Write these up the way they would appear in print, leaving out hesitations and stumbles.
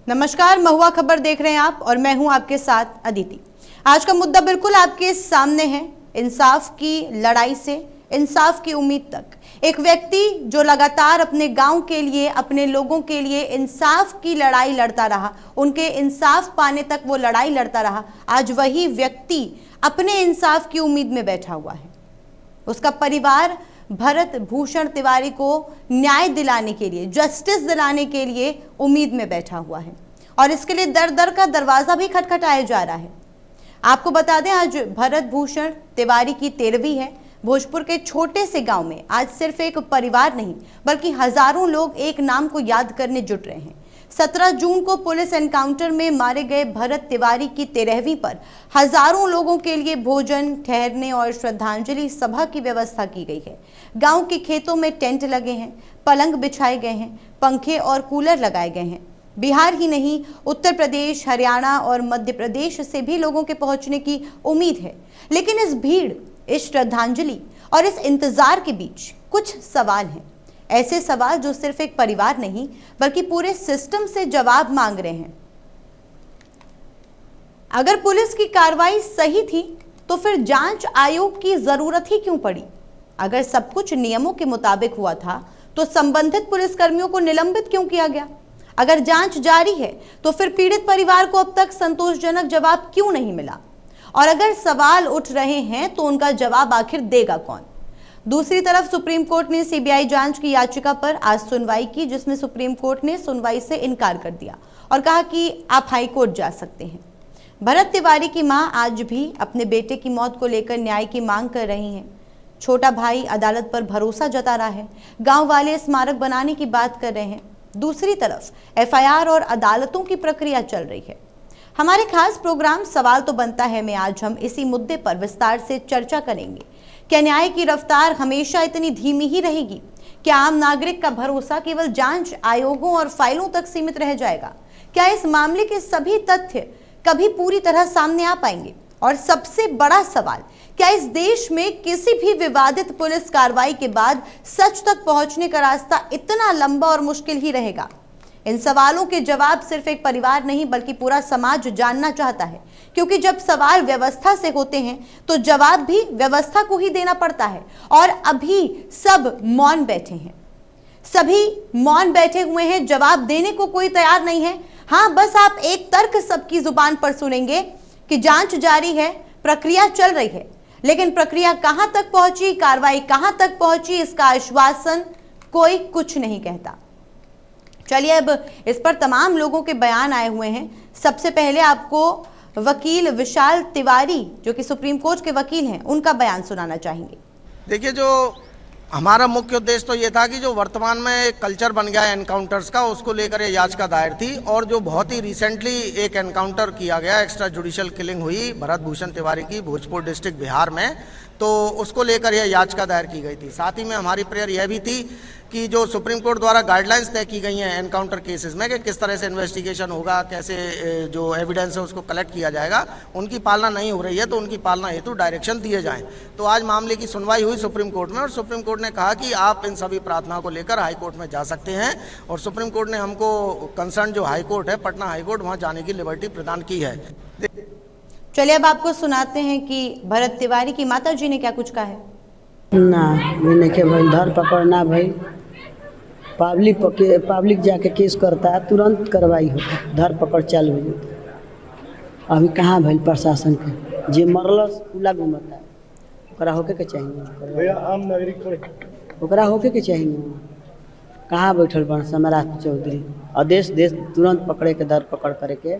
नमस्कार, महुआ खबर देख रहे हैं आप और मैं हूं आपके साथ अदिति। आज का मुद्दा बिल्कुल आपके सामने है। इंसाफ की लड़ाई से इंसाफ की उम्मीद तक एक व्यक्ति जो लगातार अपने गांव के लिए, अपने लोगों के लिए इंसाफ की लड़ाई लड़ता रहा, उनके इंसाफ पाने तक वो लड़ाई लड़ता रहा, आज वही व्यक्ति अपने इंसाफ की उम्मीद में बैठा हुआ है। उसका परिवार भरत भूषण तिवारी को न्याय दिलाने के लिए, जस्टिस दिलाने के लिए उम्मीद में बैठा हुआ है और इसके लिए दर दर का दरवाजा भी खटखटाया जा रहा है। आपको बता दें, आज भरत भूषण तिवारी की 13वीं है। भोजपुर के छोटे से गांव में आज सिर्फ एक परिवार नहीं बल्कि हजारों लोग एक नाम को याद करने जुट रहे हैं। 17 जून को पुलिस एनकाउंटर में मारे गए भरत तिवारी की 13वीं पर हजारों लोगों के लिए भोजन, ठहरने और श्रद्धांजलि सभा की व्यवस्था की गई है। गांव के खेतों में टेंट लगे हैं, पलंग बिछाए गए हैं, पंखे और कूलर लगाए गए हैं। बिहार ही नहीं, उत्तर प्रदेश, हरियाणा और मध्य प्रदेश से भी लोगों के पहुंचने की उम्मीद है। लेकिन इस भीड़, इस श्रद्धांजलि और इस इंतजार के बीच कुछ सवाल हैं। ऐसे सवाल जो सिर्फ एक परिवार नहीं बल्कि पूरे सिस्टम से जवाब मांग रहे हैं। अगर पुलिस की कार्रवाई सही थी तो फिर जांच आयोग की जरूरत ही क्यों पड़ी? अगर सब कुछ नियमों के मुताबिक हुआ था तो संबंधित पुलिसकर्मियों को निलंबित क्यों किया गया? अगर जांच जारी है तो फिर पीड़ित परिवार को अब तक संतोषजनक जवाब क्यों नहीं मिला? और अगर सवाल उठ रहे हैं तो उनका जवाब आखिर देगा कौन? दूसरी तरफ सुप्रीम कोर्ट ने सीबीआई जांच की याचिका पर आज सुनवाई की, जिसमें सुप्रीम कोर्ट ने सुनवाई से इनकार कर दिया और कहा कि आप हाई कोर्ट जा सकते हैं। भरत तिवारी की मां आज भी अपने बेटे की मौत को लेकर न्याय की मांग कर रही हैं। छोटा भाई अदालत पर भरोसा जता रहा है, गांव वाले स्मारक बनाने की बात कर रहे हैं। दूसरी तरफ एफआईआर और अदालतों की प्रक्रिया चल रही है। हमारे खास प्रोग्राम सवाल तो बनता है में आज हम इसी मुद्दे पर विस्तार से चर्चा करेंगे। क्या न्याय की रफ्तार हमेशा इतनी धीमी ही रहेगी? क्या आम नागरिक का भरोसा केवल जांच आयोगों और फाइलों तक सीमित रह जाएगा? क्या इस मामले के सभी तथ्य कभी पूरी तरह सामने आ पाएंगे? और सबसे बड़ा सवाल, क्या इस देश में किसी भी विवादित पुलिस कार्रवाई के बाद सच तक पहुंचने का रास्ता इतना लंबा और मुश्किल ही रहेगा? इन सवालों के जवाब सिर्फ एक परिवार नहीं बल्कि पूरा समाज जानना चाहता है, क्योंकि जब सवाल व्यवस्था से होते हैं तो जवाब भी व्यवस्था को ही देना पड़ता है। और अभी सब मौन बैठे हैं, सभी मौन बैठे हुए हैं, जवाब देने को कोई तैयार नहीं है। हाँ, बस आप एक तर्क सबकी जुबान पर सुनेंगे कि जांच जारी है, प्रक्रिया चल रही है, लेकिन प्रक्रिया कहां तक पहुंची, कार्रवाई कहां तक पहुंची, इसका आश्वासन कोई कुछ नहीं कहता। चलिए अब इस पर तमाम लोगों के बयान आए हुए हैं। सबसे पहले आपको वकील विशाल तिवारी, जो कि सुप्रीम कोर्ट के वकील हैं, उनका बयान सुनाना चाहेंगे। देखिए, जो हमारा मुख्य उद्देश्य तो ये था कि जो वर्तमान में एक कल्चर बन गया है एनकाउंटर्स का, उसको लेकर ये याचिका दायर थी। और जो बहुत ही रिसेंटली एक एनकाउंटर किया गया, एक्स्ट्रा जुडिशियल किलिंग हुई भरत भूषण तिवारी की भोजपुर डिस्ट्रिक्ट बिहार में, तो उसको लेकर यह याचिका दायर की गई थी। साथ ही में हमारी प्रेयर यह भी थी कि जो सुप्रीम कोर्ट द्वारा गाइडलाइंस तय की गई हैं एनकाउंटर केसेस में कि किस तरह से इन्वेस्टिगेशन होगा, कैसे जो एविडेंस है उसको कलेक्ट किया जाएगा, उनकी पालना नहीं हो रही है तो उनकी पालना हेतु डायरेक्शन दिए जाएं। तो आज मामले की सुनवाई हुई सुप्रीम कोर्ट में और सुप्रीम कोर्ट ने कहा कि आप इन सभी प्रार्थनाओं को लेकर हाई कोर्ट में जा सकते हैं। और सुप्रीम कोर्ट ने हमको कंसर्न जो हाई कोर्ट है, पटना हाई कोर्ट, वहाँ जाने की लिबर्टी प्रदान की है। चलिए अब आपको सुनाते हैं कि भरत तिवारी की माता जी ने क्या कुछ कहा है। ना मैंने के भाई धर पकड़ना भाई, पब्लिक जाके केस करता है, तुरंत कार्रवाई होता, धर पकड़ चालू हो जाता। अभी कहाँ भाई प्रशासन के जे मरलस उला घूमता है, ओकरा होके के चाहिए भैया, आम नागरिक ओकरा होके के चाहिए। कहाँ बैठल बन सम्राट चौधरी, आदेश देश तुरंत पकड़े के, धर पकड़ करे के।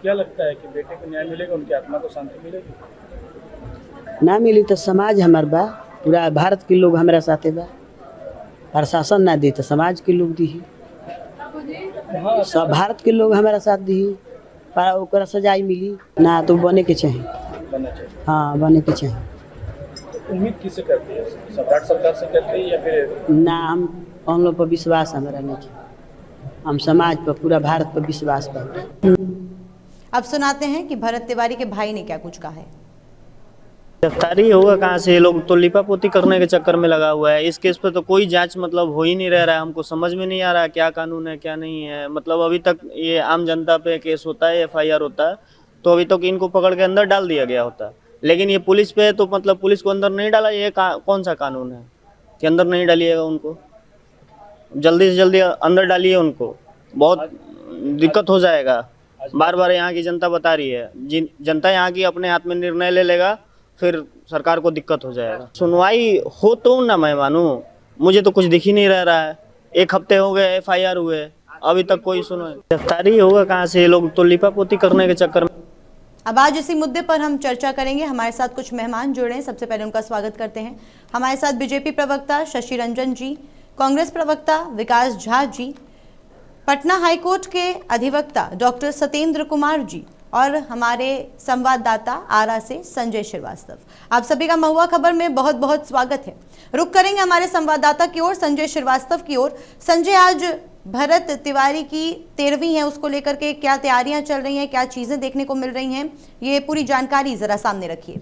क्या लगता है कि बेटे को न्याय मिलेगा, उनकी आत्मा को शांति मिलेगी? ना मिली तो समाज हमार बा, पूरा भारत के लोग हमारा साथे बा। प्रशासन ना दी तो समाज के लोग दी, सब भारत के लोग हमारा साथ दी, पर ओकरा सजाई मिली ना तो बने के चाहिए। हाँ, बने के चाहिए। उम्मीद किससे करती है, सम्राट सरकार से करती है या फिर? ना, हम लोग पर विश्वास हमारा नहीं, हम समाज पर, पूरा भारत पर विश्वास पर। अब सुनाते हैं कि भरत तिवारी के भाई ने क्या कुछ कहा है। गिरफ्तारी होगा कहाँ से? ये लोग तो लिपापोती करने के चक्कर में लगा हुआ है। इस केस पे तो कोई जांच मतलब हो ही नहीं रहा है। हमको समझ में नहीं आ रहा क्या कानून है क्या नहीं है। मतलब अभी तक ये आम जनता पे केस होता है, एफआईआर होता है, तो अभी तक इनको पकड़ के अंदर डाल दिया गया होता है। लेकिन ये पुलिस पे है तो मतलब पुलिस को अंदर नहीं डाला। ये कौन सा कानून है कि अंदर नहीं डालिएगा उनको? जल्दी से जल्दी अंदर डालिए उनको, बहुत दिक्कत हो जाएगा। बार बार यहाँ की जनता बता रही है, जनता यहाँ की अपने हाथ में निर्णय ले लेगा, फिर सरकार को दिक्कत हो जाएगा। सुनवाई हो तो ना मैं मानूं, मुझे तो कुछ दिख ही नहीं रहा है। 1 हफ्ते हो गए एफआईआर हुए, अभी तक कोई सुनवाई। गिरफ्तारी होगा कहाँ से? ये लोग तो लिपापोती करने के चक्कर में। अब आज इसी मुद्दे पर हम चर्चा करेंगे। हमारे साथ कुछ मेहमान जुड़े हैं, सबसे पहले उनका स्वागत करते हैं। हमारे साथ बीजेपी प्रवक्ता शशि रंजन जी, कांग्रेस प्रवक्ता विकास झा जी, पटना हाईकोर्ट के अधिवक्ता डॉक्टर सत्येंद्र कुमार जी और हमारे संवाददाता आरा से संजय श्रीवास्तव। आप सभी का महुआ खबर में बहुत बहुत स्वागत है। रुक करेंगे हमारे संवाददाता की ओर, संजय श्रीवास्तव की ओर। संजय, आज भरत तिवारी की 13वीं है, उसको लेकर के क्या तैयारियां चल रही हैं, क्या चीजें देखने को मिल रही हैं, ये पूरी जानकारी जरा सामने रखिए।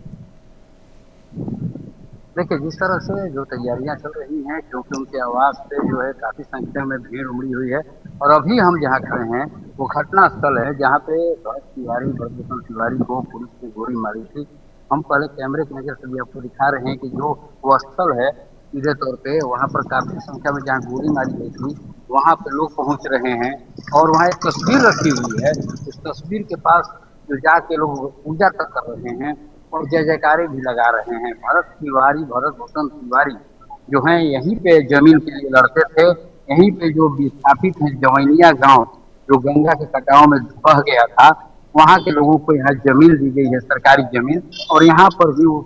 देखिए, जिस तरह से जो तैयारियां चल रही हैं, क्योंकि उनके आवास पे जो है काफी संख्या में भीड़ उमड़ी हुई है और अभी हम जहाँ खड़े हैं वो घटना स्थल है जहाँ पे भरत तिवारी को पुलिस ने गोली मारी थी। हम पहले कैमरे की नजर से भी आपको दिखा रहे हैं कि जो वो स्थल है सीधे तौर पे वहाँ पर काफी संख्या में जहाँ गोली मारी गई थी वहाँ पे लोग पहुँच रहे हैं और वहाँ एक तस्वीर रखी हुई है। उस तस्वीर के पास जो जाके लोग पूजा तक कर रहे हैं और जय जयकारे भी लगा रहे हैं। भरत भूषण तिवारी जो हैं यहीं पे जमीन के लिए लड़ते थे। यहीं पे जो विस्थापित है जवैनिया गांव जो गंगा के कटाव में बह गया था, वहाँ के लोगों को यहाँ जमीन दी गई है, सरकारी जमीन, और यहाँ पर भी वो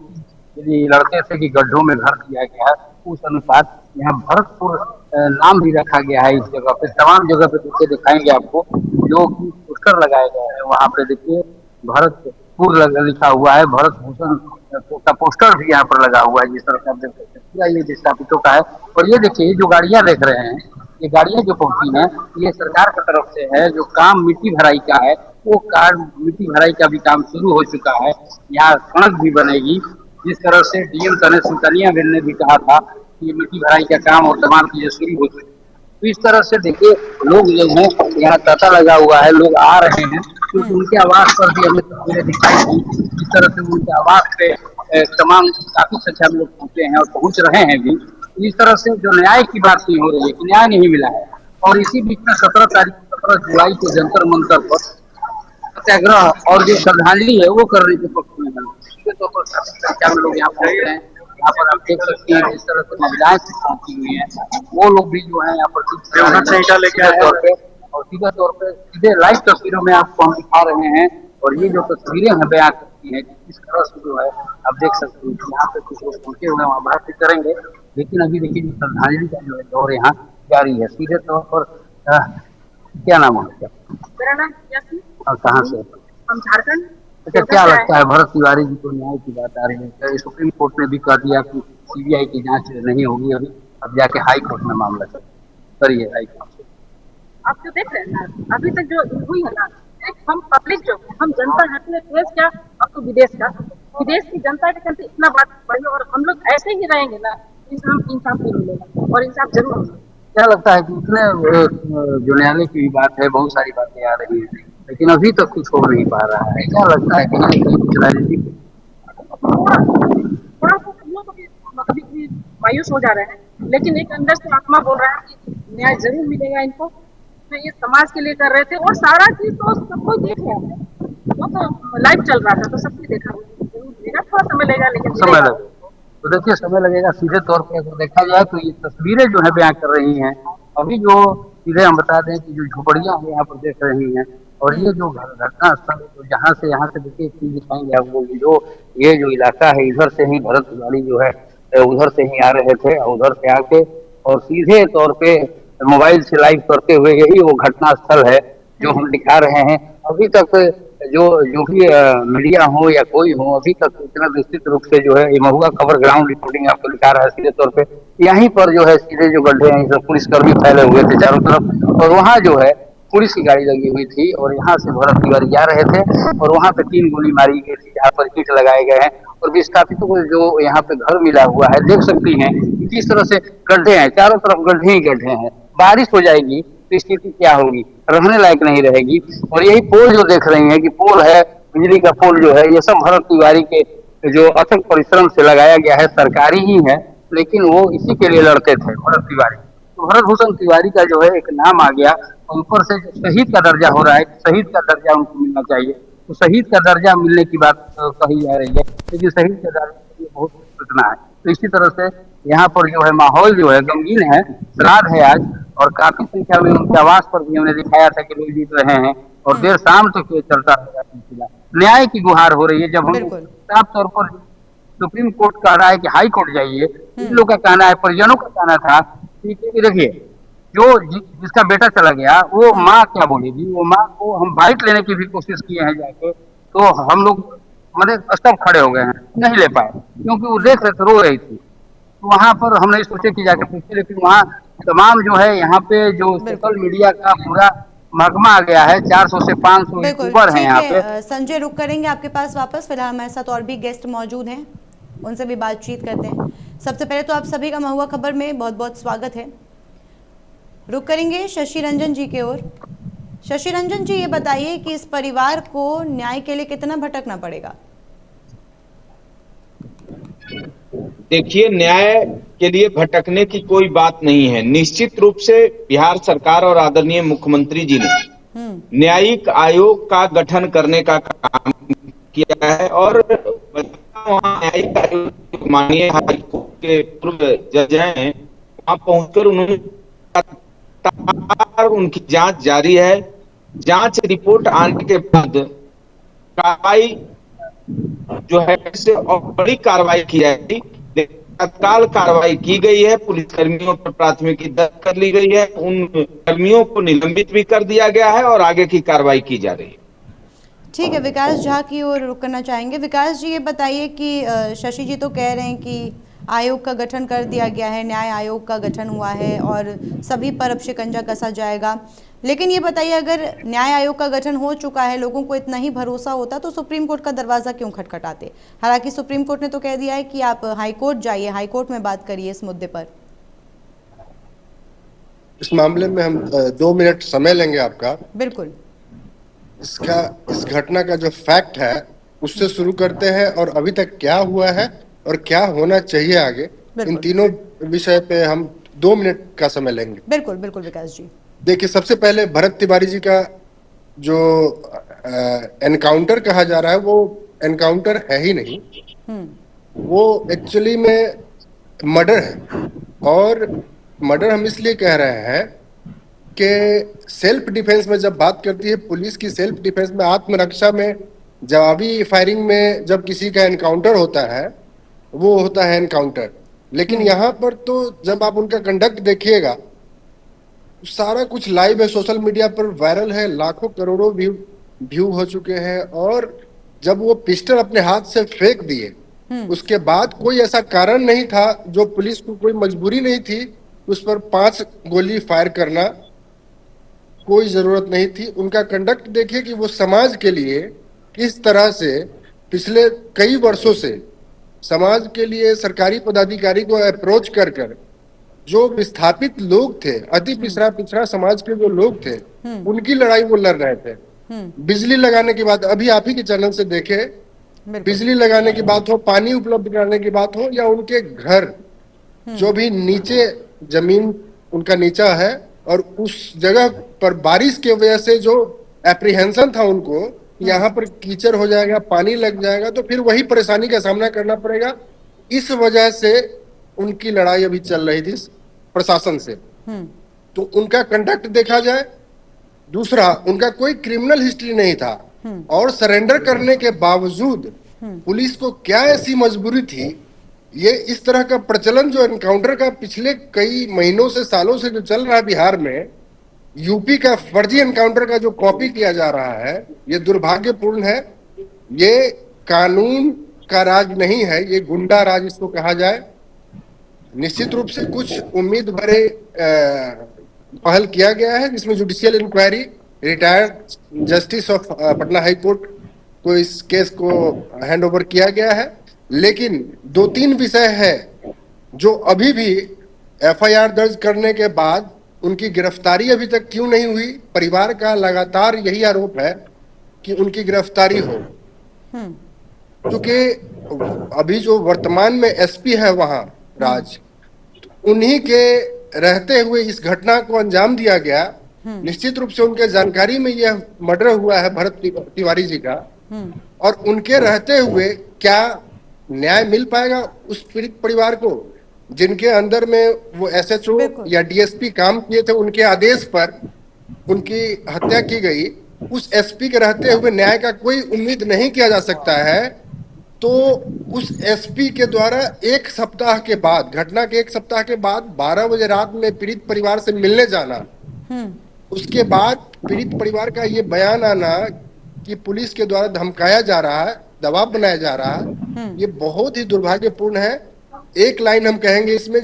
लड़ते थे कि गड्ढों में घर दिया गया है। उस अनुसार यहाँ भरतपुर नाम भी रखा गया है। इस जगह पे तमाम जगह पे देखिए दिखाएंगे आपको जो पोस्टर लगाया गया है। वहाँ पे देखिए भरतपुर लिखा हुआ है, भरत भूषण का पोस्टर भी यहाँ पर लगा हुआ है। जिस तरह से आप देख सकते हैं पूरा ये विस्थापितों का है। और ये देखिए जो गाड़ियाँ देख रहे हैं, ये गाड़ियाँ जो पहुंची हैं ये सरकार की तरफ से है। जो काम मिट्टी भराई का है वो काम मिट्टी भराई का भी काम शुरू हो चुका है। यहाँ सड़क भी बनेगी। जिस तरह से डीएम तने सुल्तानिया ने भी कहा था कि मिट्टी भराई का काम और तमाम चीजें शुरू हो चुकी है। तो इस तरह से देखिए लोग जो है यहाँ तांता लगा हुआ है, लोग आ रहे हैं क्योंकि उनके आवास पर भी हमें तस्वीरें दिखाई दी। इस तरह से उनके आवास पे तमाम काफी संख्या में लोग पहुंचे हैं और पहुंच रहे हैं भी। इस तरह से जो न्याय की बात नहीं हो रही है कि न्याय नहीं मिला है। और इसी बीच में 17 जुलाई को जंतर मंतर पर सत्याग्रह और जो श्रद्धांजलि है वो करने के पक्ष में संख्या में लोग यहाँ पहुंच रहे हैं। यहाँ पर आप देख सकते हैं जिस तरह से महिलाएं पहुंची हुई हैं, वो लोग भी जो है यहाँ पर सीधा तौर पे सीधे लाइव तस्वीरों में आपको हम दिखा रहे हैं। और ये जो तस्वीरें हैं बयां करती हैं इस तरह से जो है आप देख सकते हैं यहाँ पे कुछ लोग पहुंचे हुए हैं, वहाँ बात भी करेंगे। लेकिन अभी देखिए श्रद्धांजलि का जो है दौर यहाँ जारी है। सीधे तौर पर क्या नाम है? मेरा नाम और कहाँ से? हम झारखंड। अच्छा, क्या लगता है भरत तिवारी जी को न्याय की बात आ रही है? सुप्रीम कोर्ट ने भी कह दिया कि सीबीआई की जांच नहीं होगी अभी, अब जाके हाई कोर्ट में मामला करिए। हाई कोर्ट आप जो देख रहे हैं ना अभी तक जो हुई है ना, हम पब्लिक जो हम जनता है, देश क्या अब तो विदेश का, विदेश की जनता के चलते इतना बात बढ़ी और हम लोग ऐसे ही रहेंगे ना, इंसाफ नहीं मिलेगा और इंसाफ जरूर मिलेगा। क्या लगता है कि इतने जो न्यायालय की भी बात है, बहुत सारी बातें आ रही है लेकिन अभी तक कुछ हो नहीं पा रहा है? क्या लगता है कि कुछ राजनीति थोड़ा सा हम लोग अभी भी मायूस हो जा रहे हैं, लेकिन एक अंदर से आत्मा बोल रहा है कि न्याय जरूर मिलेगा इनको। तो ये समाज के लिए कर रहे थे और सारा चीज तो सबको देख रहे हैं, वो तो लाइव चल रहा था तो सबको देखा। जरूर मिलेगा, थोड़ा समय लगेगा लेकिन समय लगेगा। तो देखिए समय लगेगा। सीधे तौर पर अगर देखा जाए तो ये तस्वीरें जो है बयां कर रही हैं। अभी जो सीधे हम बता दें कि जो झोपड़ियां हैं यहाँ पर देख रही हैं और ये जो घटना स्थल तो जहाँ से यहाँ से देखिए चीज दिखाएंगे आपको, जो ये जो इलाका है इधर से ही भरत तिवारी जो है उधर से ही आ रहे थे, उधर से आके और सीधे तौर पे मोबाइल से लाइव करते हुए यही वो घटना स्थल है जो हम दिखा रहे हैं। अभी तक जो भी मीडिया हो या कोई हो, अभी तक इतना विस्तृत रूप से जो है ये महुआ खबर ग्राउंड रिपोर्टिंग आपको दिखा रहा है। सीधे तौर पे यहीं पर जो है सीधे जो गड्ढे हैं सब पुलिसकर्मी फैले हुए थे चारों तरफ और वहाँ जो है पुलिस की गाड़ी लगी हुई थी और यहाँ से भरत तिवारी जा रहे थे और वहाँ पे 3 गोली मारी गई थी, जहाँ पर ईंट लगाए गए हैं और विस्थापितों को जो यहाँ पे घर मिला हुआ है, देख सकती हैं कि किस तरह से गड्ढे हैं, चारों तरफ गड्ढे ही गड्ढे हैं। बारिश हो जाएगी तो स्थिति क्या होगी, रहने लायक नहीं रहेगी। और यही पोल जो देख रही हैं कि पोल है, बिजली का पोल जो है, ये सब भरत तिवारी के जो अथक परिश्रम से लगाया गया है, सरकारी ही है, लेकिन वो इसी के लिए लड़ते थे भरत तिवारी। तो भरत भूषण तिवारी का जो है एक नाम आ गया और ऊपर से जो शहीद का दर्जा हो रहा है, शहीद का दर्जा उनको मिलना चाहिए। तो शहीद का दर्जा मिलने की बात कही जा रही है, लेकिन शहीद का दर्जा के लिए बहुत सोचना है। तो इसी तरह से यहाँ पर जो है माहौल जो है गमगीन है, श्राद्ध है आज और काफी संख्या में उनके आवास पर भी हमने दिखाया था कि लोग जीत रहे हैं और देर शाम तक ये चलता रहेगा सिलसिला। न्याय की गुहार हो रही है। जब हम बिल्कुल। साफ तौर पर सुप्रीम कोर्ट कह रहा है कि हाई कोर्ट जाइए, इन लोग का कहना है, परिजनों का कहना था कि देखिए जिसका बेटा चला गया वो माँ क्या बोलेगी, वो माँ को हम बाइट लेने की भी कोशिश किए हैं जाके, तो हम लोग मतलब स्तब्ध खड़े हो गए हैं, नहीं ले पाए क्योंकि वो देख रहे थे, रो रही थी। तो वहां पर हमने सोचे कि जाके पूछे, लेकिन वहाँ तमाम जो है यहाँ पे जो सोशल मीडिया का पूरा महकमा आ गया है, 400 से 500 बिल्कुल यूट्यूबर हैं ठीक यहाँ है। पे। संजय, रुक करेंगे आपके पास वापस। फिलहाल हमारे साथ और भी गेस्ट मौजूद हैं, उनसे भी बातचीत करते हैं। सबसे पहले तो आप सभी का महुआ खबर में बहुत बहुत स्वागत है। रुक करेंगे शशि रंजन जी के ओर। शशि रंजन जी, ये बताइए कि इस परिवार को न्याय के लिए कितना भटकना पड़ेगा? देखिए, न्याय के लिए भटकने की कोई बात नहीं है। निश्चित रूप से बिहार सरकार और आदरणीय मुख्यमंत्री जी ने न्यायिक आयोग का गठन करने का काम किया है और वहाँ न्यायिक आयोग माननीय हाईकोर्ट के पूर्व जज हैं, वहां पहुंचकर उन्होंने उनकी जांच जारी है। जांच रिपोर्ट आने के बाद कार्रवाई जो है और बड़ी कार्रवाई की जाएगी। तत्काल कार्रवाई की गई है, पुलिसकर्मियों पर प्राथमिकी दर्ज कर ली गई है, उन कर्मियों को निलंबित भी कर दिया गया है और आगे की कार्रवाई की जा रही है। ठीक है, विकास झा की ओर रुक करना चाहेंगे। विकास जी, ये बताइए कि शशि जी तो कह रहे हैं कि आयोग का गठन कर दिया गया है, न्याय आयोग का गठन हुआ है और सभी पर अब शिकंजा कसा जाएगा, लेकिन ये बताइए अगर न्याय आयोग का गठन हो चुका है, लोगों को इतना ही भरोसा होता तो सुप्रीम कोर्ट का दरवाजा क्यों खटखटाते? हालांकि सुप्रीम कोर्ट ने तो कह दिया है कि आप हाई कोर्ट जाइए, हाई कोर्ट में बात करिए इस मुद्दे पर। इस मामले में हम 2 मिनट समय लेंगे आपका। बिल्कुल। इस घटना का जो फैक्ट है उससे शुरू करते हैं और अभी तक क्या हुआ है और क्या होना चाहिए आगे, इन तीनों विषय पे हम 2 मिनट का समय लेंगे। बिल्कुल बिल्कुल विकास जी। देखिए, सबसे पहले भरत तिवारी जी का जो एनकाउंटर कहा जा रहा है वो एनकाउंटर है ही नहीं, वो एक्चुअली में मर्डर है। और मर्डर हम इसलिए कह रहे हैं कि सेल्फ डिफेंस में जब बात करती है पुलिस की, सेल्फ डिफेंस में, आत्मरक्षा में, जवाबी फायरिंग में जब किसी का एनकाउंटर होता है वो होता है एनकाउंटर। लेकिन यहाँ पर तो जब आप उनका कंडक्ट देखिएगा, सारा कुछ लाइव है, सोशल मीडिया पर वायरल है, लाखों करोड़ों व्यू हो चुके हैं। और जब वो पिस्टल अपने हाथ से फेंक दिए, उसके बाद कोई ऐसा कारण नहीं था जो पुलिस को, कोई मजबूरी नहीं थी उस पर 5 गोली फायर करना, कोई जरूरत नहीं थी। उनका कंडक्ट देखिए कि वो समाज के लिए किस तरह से पिछले कई वर्षों से समाज के लिए सरकारी पदाधिकारी को अप्रोच कर जो विस्थापित लोग थे, अति पिछड़ा समाज के जो लोग थे, उनकी लड़ाई वो लड़ रहे थे। बिजली लगाने की बात अभी आप ही के चैनल से देखे, बिजली लगाने की बात हो, पानी उपलब्ध कराने की बात हो, या उनके घर जो भी नीचे जमीन उनका नीचा है और उस जगह पर बारिश की वजह से जो एप्रीहेंशन था उनको, यहाँ पर कीचड़ हो जाएगा, पानी लग जाएगा, तो फिर वही परेशानी का सामना करना पड़ेगा। इस वजह से उनकी लड़ाई अभी चल रही थी प्रशासन से। तो उनका कंडक्ट देखा जाए, दूसरा उनका कोई क्रिमिनल हिस्ट्री नहीं था और सरेंडर करने के बावजूद पुलिस को क्या ऐसी मजबूरी थी, ये इस तरह का प्रचलन जो एनकाउंटर का पिछले कई महीनों से, सालों से जो चल रहा है बिहार में, यूपी का फर्जी एनकाउंटर का जो कॉपी किया जा रहा है, ये दुर्भाग्यपूर्ण है। ये कानून का राज नहीं है, ये गुंडा राज इसको कहा जाए। निश्चित रूप से कुछ उम्मीद भरे पहल किया गया है, जिसमें judicial inquiry retired justice of Patna high court को इस केस को हैंड ओवर किया गया है। लेकिन 2-3 विषय है जो अभी भी एफआईआर दर्ज करने के बाद उनकी गिरफ्तारी अभी तक क्यों नहीं हुई। परिवार का लगातार यही आरोप है कि उनकी गिरफ्तारी हो, क्योंकि अभी जो वर्तमान में एसपी है वहां राज, उन्हीं के रहते हुए इस घटना को अंजाम दिया गया। निश्चित रूप से उनके जानकारी में यह मर्डर हुआ है भरत तिवारी जी का, और उनके रहते हुए क्या न्याय मिल पाएगा उस पीड़ित परिवार को, जिनके अंदर में वो एसएचओ या डीएसपी काम किए थे, उनके आदेश पर उनकी हत्या की गई। उस एसपी के रहते हुए न्याय का कोई उम्मीद नहीं किया जा सकता है। तो उस एसपी के द्वारा एक सप्ताह के बाद, घटना के एक सप्ताह के बाद 12 बजे रात में पीड़ित परिवार से मिलने जाना, उसके बाद पीड़ित परिवार का ये बयान आना कि पुलिस के द्वारा धमकाया जा रहा है, दबाव बनाया जा रहा है, ये बहुत ही दुर्भाग्यपूर्ण है। एक लाइन हम कहेंगे इसमें,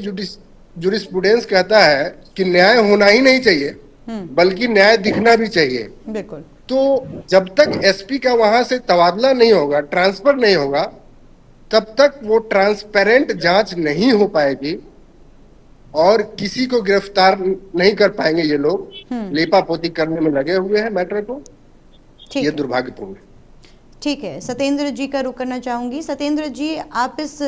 जुरिस्प्रूडेंस कहता है कि न्याय होना ही नहीं चाहिए बल्कि न्याय दिखना भी चाहिए। बिल्कुल। तो जब तक एसपी का वहां से तबादला नहीं होगा, ट्रांसफर नहीं होगा, तब तक वो ट्रांसपेरेंट जांच नहीं हो पाएगी और किसी को गिरफ्तार नहीं कर पाएंगे। ये लोग लेपापोती करने में लगे हुए हैं मैटर को, ये दुर्भाग्यपूर्ण है। ठीक है, सत्येंद्र जी का रुख करना चाहूंगी। सत्येंद्र जी, आप इस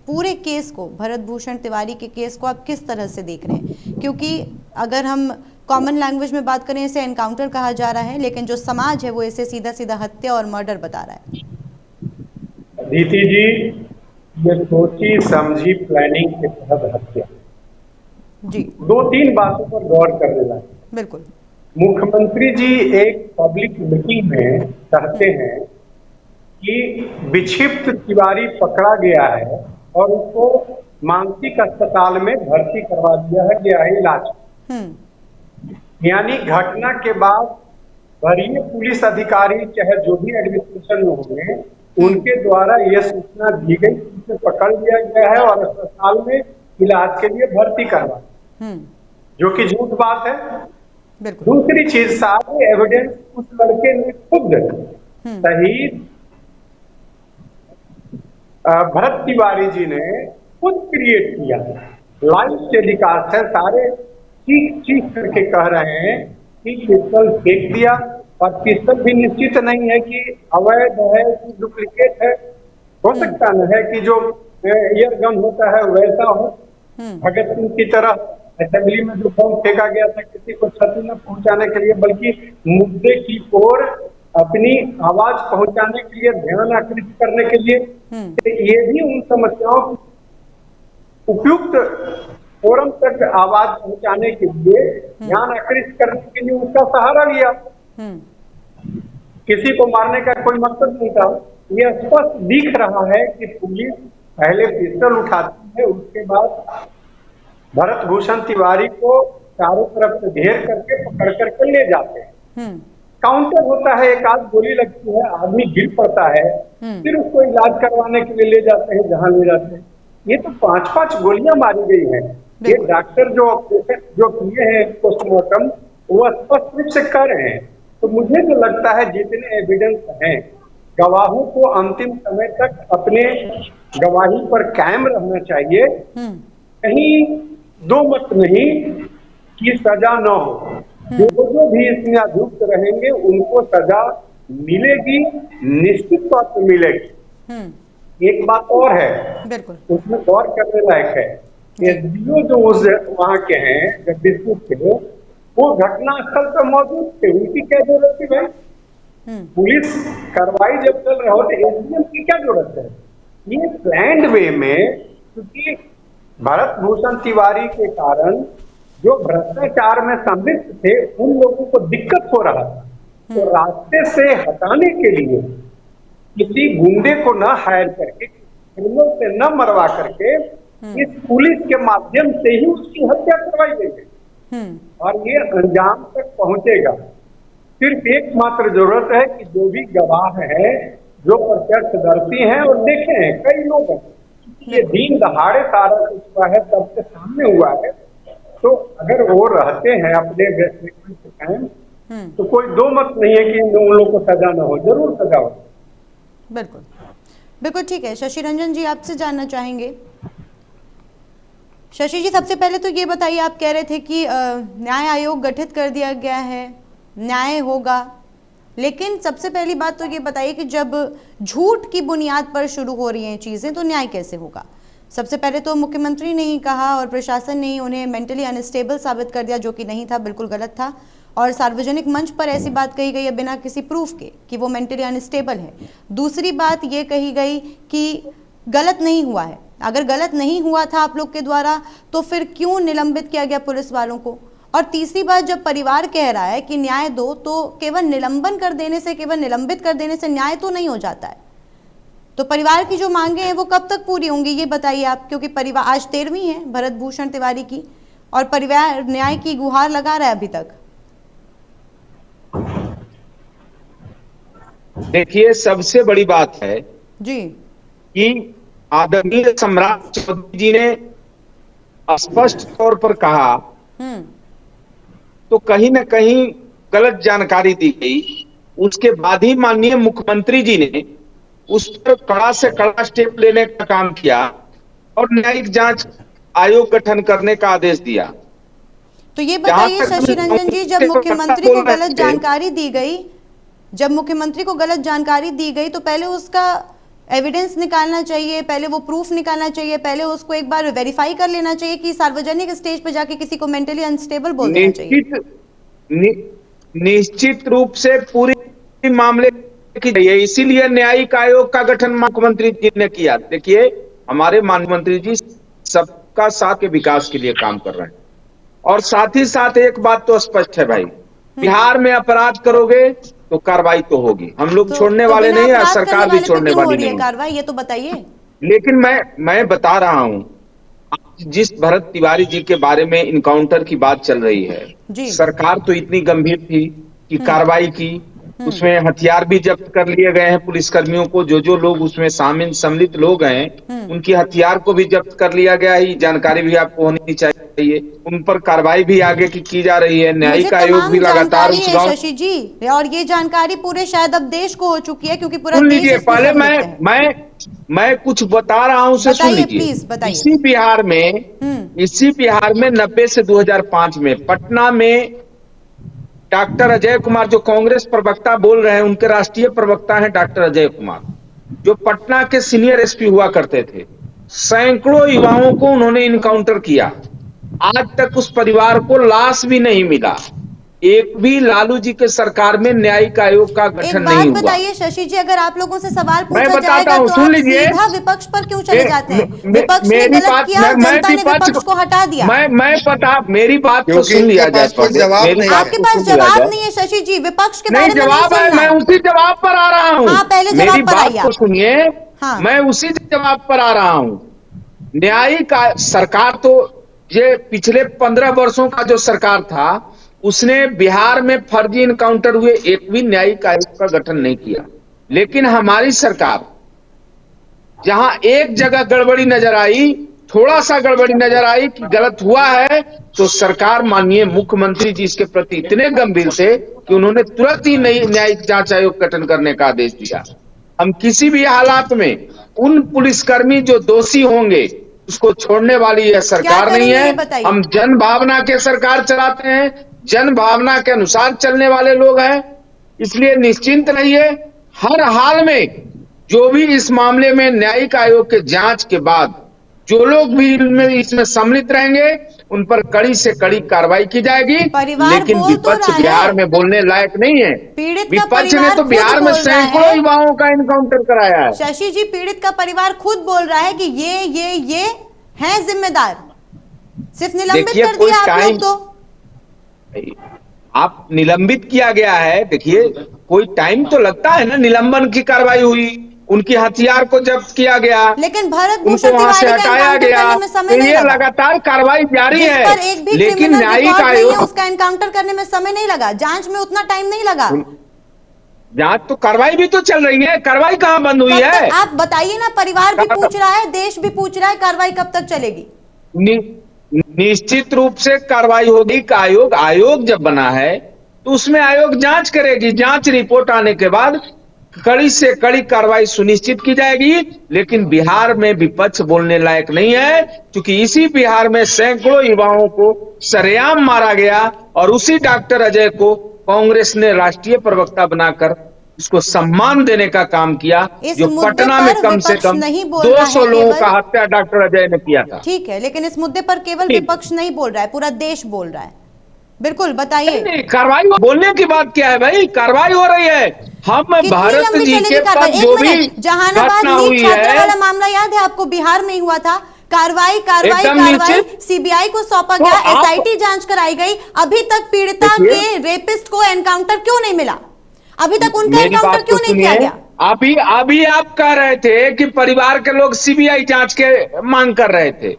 पूरे केस को, भरत भूषण तिवारी के केस को आप किस तरह से देख रहे हैं? क्योंकि अगर हम कॉमन लैंग्वेज में बात करें, इसे एनकाउंटर कहा जा रहा है, लेकिन जो समाज है वो इसे सीधा सीधा हत्या और मर्डर बता रहा है। अदिति जी, ये सोची समझी प्लानिंग के तहत हत्या जी। 2-3 बातों पर गौर कर लेना। बिल्कुल। मुख्यमंत्री जी एक पब्लिक मीटिंग में कहते हैं कि विक्षिप्त तिवारी पकड़ा गया है और उसको मानसिक अस्पताल में भर्ती करवा दिया है इलाज। यानी घटना के बाद वरीय पुलिस अधिकारी, चाहे जो भी एडमिनिस्ट्रेशन में होंगे, उनके द्वारा यह सूचना दी गई कि उसे पकड़ लिया गया है और अस्पताल में इलाज के लिए भर्ती करवा, जो कि झूठ बात है। दूसरी चीज, सारे एविडेंस उस लड़के ने खुद शहीद भरत तिवारी जी ने खुद क्रिएट किया। लाइव टेलीकास्ट है, सारे चीख करके कह रहे हैं कि पिस्टल फेंक दिया, और पिस्टल भी निश्चित नहीं है कि अवैध है कि डुप्लीकेट है। हो सकता न है कि जो एयर गन होता है वैसा हो, भगत सिंह की तरह असेंबली में जो बम फेंका गया था किसी को क्षति न पहुंचाने के लिए, बल्कि मुद्दे की ओर अपनी आवाज पहुंचाने के लिए, ध्यान आकृष्ट करने के लिए। ये भी उन समस्याओं को उपयुक्त फोरम तक आवाज पहुंचाने के लिए, ध्यान आकृष्ट करने के लिए उसका सहारा लिया। किसी को मारने का कोई मकसद नहीं था। ये स्पष्ट दिख रहा है कि पुलिस पहले पिस्टल उठाती है, उसके बाद भरत भूषण तिवारी को चारों तरफ से घेर करके पकड़ करके ले जाते हैं। काउंटर होता है, एक आध गोली लगती है, आदमी गिर पड़ता है, फिर उसको इलाज करवाने के लिए ले जाते हैं जहां ले जाते हैं। ये तो 5-5 गोलियां मारी गई हैं। ये डॉक्टर जो किए हैं पोस्टमार्टम, वो स्पष्ट रूप से कह रहे हैं। तो मुझे जो लगता है जितने एविडेंस हैं, गवाहों को अंतिम समय तक अपने गवाही पर कायम रहना चाहिए। कहीं दो मत नहीं कि सजा न हो। जो भी इसमें अभियुक्त रहेंगे उनको सजा मिलेगी, निश्चित तौर पर मिलेगी। एक बात और है, उसमें गौर करने लायक है, एसडीओ जो उस वहां के हैं जगदीशपुर के, वो घटना स्थल पर मौजूद थे। उनकी क्या जरूरत थी भाई? पुलिस कार्रवाई जब चल रहा हो तो एसडीएम की क्या जरूरत है? ये प्लान्ड वे में, क्योंकि भरत भूषण तिवारी के कारण जो भ्रष्टाचार में संलिप्त थे उन लोगों को दिक्कत हो रहा था, तो रास्ते से हटाने के लिए किसी गुंडे को न हायर करके, क्रिमिनल से न मरवा करके, इस पुलिस के माध्यम से ही उसकी हत्या करवाई गई है। और ये अंजाम तक पहुंचेगा। सिर्फ एकमात्र जरूरत है कि जो भी गवाह हैं, जो प्रत्यक्षदर्शी हैं और देखे हैं, कई लोग हैं, ये दिन दहाड़े सारा कुछ हुआ है, सबके सामने हुआ है, तो अगर वो रहते हैं अपने व्यक्तित्व से कायम, तो कोई दो मत नहीं है कि उन लोगों को सजा ना हो, जरूर सजा हो। बिल्कुल बिल्कुल ठीक है। शशि रंजन जी, आपसे जानना चाहेंगे। शशि जी, सबसे पहले तो ये बताइए, आप कह रहे थे कि न्याय आयोग गठित कर दिया गया है, न्याय होगा, लेकिन सबसे पहली बात तो ये बताइए कि जब झूठ की बुनियाद पर शुरू हो रही हैं चीज़ें तो न्याय कैसे होगा? सबसे पहले तो मुख्यमंत्री ने ही कहा और प्रशासन ने ही उन्हें मेंटली अनस्टेबल साबित कर दिया, जो कि नहीं था, बिल्कुल गलत था। और सार्वजनिक मंच पर ऐसी बात कही गई है बिना किसी प्रूफ के कि वो मेंटली अनस्टेबल है। दूसरी बात ये कही गई कि गलत नहीं हुआ है। अगर गलत नहीं हुआ था आप लोग के द्वारा तो फिर क्यों निलंबित किया गया पुलिस वालों को? और तीसरी बात, जब परिवार कह रहा है कि न्याय दो, तो केवल निलंबन कर देने से, केवल निलंबित कर देने से न्याय तो नहीं हो जाता है। तो परिवार की जो मांगे हैं वो कब तक पूरी होंगी, ये बताइए आप, क्योंकि परिवार आज 13वीं है भरत भूषण तिवारी की, और परिवार न्याय की गुहार लगा रहा है अभी तक। देखिए, सबसे बड़ी बात है जी कि आदरणीय सम्राट चौधरी जी ने स्पष्ट तौर पर कहा, तो कहीं ना कहीं गलत जानकारी दी गई। उसके बाद ही माननीय मुख्यमंत्री जी ने उस पर कड़ा से कड़ा स्टेप लेने का काम किया और न्यायिक जांच आयोग गठन करने का आदेश दिया। तो ये बताइए शशि रंजन जी, जब मुख्यमंत्री को गलत जानकारी दी गई, तो पहले उसका एविडेंस निकालना चाहिए, पहले वो प्रूफ निकालना चाहिए, पहले उसको एक बार वेरीफाई कर लेना चाहिए कि सार्वजनिक स्टेज पे जाके किसी को मेंटली अनस्टेबल बोल देना चाहिए। निश्चित रूप से पूरी मामले की चाहिए, इसीलिए न्यायिक आयोग का गठन मुख्यमंत्री जी ने किया। देखिए, हमारे माननीय मंत्री जी सबका साथ के विकास के लिए काम कर रहे हैं, और साथ ही साथ एक बात तो स्पष्ट है भाई, बिहार में अपराध करोगे तो कार्रवाई तो होगी। हम लोग छोड़ने वाले नहीं है, सरकार भी छोड़ने वाली नहीं है कार्रवाई, ये तो बताइए। लेकिन मैं बता रहा हूं, जिस भरत तिवारी जी के बारे में इनकाउंटर की बात चल रही है, सरकार तो इतनी गंभीर थी कि कार्रवाई की, उसमें हथियार भी जब्त कर लिए गए हैं पुलिसकर्मियों को, जो लोग उसमें सम्मिलित लोग हैं उनकी हथियार को भी जब्त कर लिया गया है। जानकारी भी आपको होनी चाहिए। उन पर कार्रवाई भी आगे की जा रही है। न्यायिक आयोग भी लगातार उस गांव, शशि जी, और ये जानकारी पूरे शायद अब देश को हो चुकी है, क्योंकि पूरा सुन देश लीजिए, पहले मैं कुछ बता रहा हूं, उसे सुन लीजिए। इसी बिहार में 90 से 2005 में पटना में डॉक्टर अजय कुमार, जो कांग्रेस प्रवक्ता बोल रहे हैं, उनके राष्ट्रीय प्रवक्ता हैं डॉक्टर अजय कुमार, जो पटना के सीनियर एसपी हुआ करते थे। सैकड़ों युवाओं को उन्होंने इनकाउंटर किया। आज तक उस परिवार को लाश भी नहीं मिला। एक भी लालू जी के सरकार में न्यायिक आयोग का गठन नहीं हुआ। एक बात बताइए शशि जी, अगर आप लोगों से सवाल पूछा जाएगा तो आप सीधा विपक्ष पर क्यों चले जाते हैं? विपक्ष ने गलत किया, जनता ने विपक्ष को हटा दिया। मेरी बात को सुन लिया जाए। आपके पास जवाब नहीं है शशि जी, विपक्ष के बारे में जवाब है, मैं उसी जवाब पर आ रहा हूँ। पहले जवाब पर आइए। को सुनिए, मैं उसी जवाब पर आ रहा हूँ। न्यायिक सरकार तो ये पिछले 15 वर्षों का जो सरकार था, उसने बिहार में फर्जी इनकाउंटर हुए एक भी न्यायिक आयोग का गठन नहीं किया। लेकिन हमारी सरकार, जहां एक जगह गड़बड़ी नजर आई, थोड़ा सा गड़बड़ी नजर आई कि गलत हुआ है, तो सरकार माननीय मुख्यमंत्री जी इसके प्रति इतने गंभीर थे कि उन्होंने तुरंत ही नई न्यायिक जांच आयोग गठन करने का आदेश दिया। हम किसी भी हालात में उन पुलिसकर्मी जो दोषी होंगे उसको छोड़ने वाली यह सरकार नहीं है। हम जन भावना के सरकार चलाते हैं, जन भावना के अनुसार चलने वाले लोग हैं। इसलिए निश्चिंत रहिए, हर हाल में जो भी इस मामले में न्यायिक आयोग के जांच के बाद जो लोग भी इसमें सम्मिलित रहेंगे, उन पर कड़ी से कड़ी कार्रवाई की जाएगी। लेकिन विपक्ष बिहार में बोलने लायक नहीं है। विपक्ष ने तो बिहार में सैकड़ों युवाओं का इनकाउंटर कराया है। शशि जी, पीड़ित का परिवार खुद बोल रहा है कि ये हैं जिम्मेदार, सिर्फ निलंबित कर दिया आप लोग। तो आप निलंबित किया गया है, देखिए कोई टाइम तो लगता है ना, निलंबन की कार्रवाई हुई, उनकी हथियार को जब्त किया गया, लेकिन भरत भूषण तिवारी का हटाया गया, तो ये लगातार कार्रवाई जारी है। लेकिन न्यायिक आयोग, उसका एनकाउंटर करने में समय नहीं लगा, जांच में उतना टाइम नहीं लगा। जांच तो, कार्रवाई भी तो चल रही है, कार्रवाई कहां बंद हुई है? आप बताइए ना, परिवार भी पूछ रहा है, देश भी पूछ रहा है, कार्रवाई कब तक चलेगी? निश्चित रूप से कार्रवाई होगी। का आयोग जब बना है तो उसमें आयोग जांच करेगी, जांच रिपोर्ट आने के बाद कड़ी से कड़ी कार्रवाई सुनिश्चित की जाएगी। लेकिन बिहार में विपक्ष बोलने लायक नहीं है, क्योंकि इसी बिहार में सैकड़ों युवाओं को सरेआम मारा गया और उसी डॉक्टर अजय को कांग्रेस ने राष्ट्रीय प्रवक्ता बनाकर उसको सम्मान देने का काम किया, जो पटना में कम से कम 200 लोगों का हत्या डॉक्टर अजय ने किया था। ठीक है, लेकिन इस मुद्दे पर केवल विपक्ष नहीं बोल रहा है, पूरा देश बोल रहा है। बिल्कुल, बताइए। कार्रवाई बोलने की बात क्या है भाई, कार्रवाई हो रही है। हम भारत जी के पास जो भी जहानाबाद नीट छात्र वाला मामला याद है आपको, बिहार में हुआ था। कार्रवाई सीबीआई को सौंपा गया, एसआईटी जांच कराई गई। अभी तक पीड़िता के रेपिस्ट को एनकाउंटर क्यों नहीं मिला? अभी तक उनका एनकाउंटर क्यों नहीं किया गया? अभी आप कह रहे थे कि परिवार के लोग सीबीआई जांच के मांग कर रहे थे,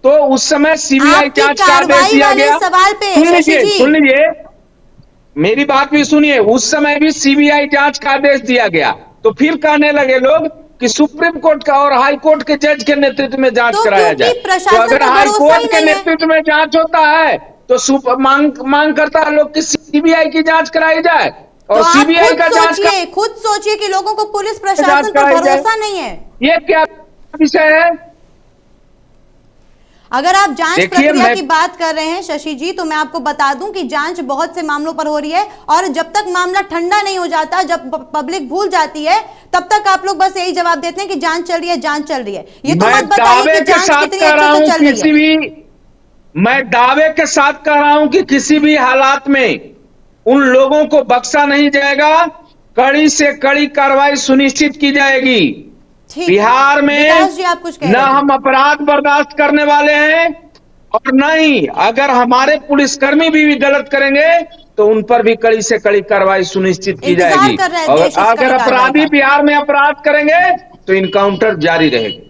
तो उस समय सीबीआई जांच का आदेश दिया गया। सवाल पे सुन लीजिए, मेरी बात भी सुनिए। उस समय भी सीबीआई जांच का आदेश दिया गया, तो फिर कहने लगे लोग कि सुप्रीम कोर्ट का और हाई कोर्ट के जज के नेतृत्व में जांच कराया जाए। तो अगर हाई कोर्ट के नेतृत्व में जांच होता है तो मांग करता है लोग कि सीबीआई की जांच कराई जाए, और सीबीआई का जांच खुद सोचिए कि लोगों को पुलिस प्रशासन पर भरोसा नहीं है। ये क्या विषय है? अगर आप जांच प्रक्रिया की बात कर रहे हैं शशि जी, तो मैं आपको बता दूं कि जांच बहुत से मामलों पर हो रही है, और जब तक मामला ठंडा नहीं हो जाता, जब पब्लिक भूल जाती है, तब तक आप लोग बस यही जवाब देते हैं कि जांच चल रही है, जांच चल रही है। ये तो मत बताइए कि जांच कितनी अच्छे से चल रही है। मैं दावे के साथ कह रहा हूं कि किसी भी हालात में उन लोगों को बख्शा नहीं जाएगा, कड़ी से कड़ी कार्रवाई सुनिश्चित की जाएगी। बिहार में न हम अपराध बर्दाश्त करने वाले हैं, और न ही अगर हमारे पुलिसकर्मी भी गलत करेंगे तो उन पर भी कड़ी से कड़ी कार्रवाई सुनिश्चित की जाएगी। और अगर अपराधी बिहार में अपराध करेंगे तो इनकाउंटर जारी रहेगा,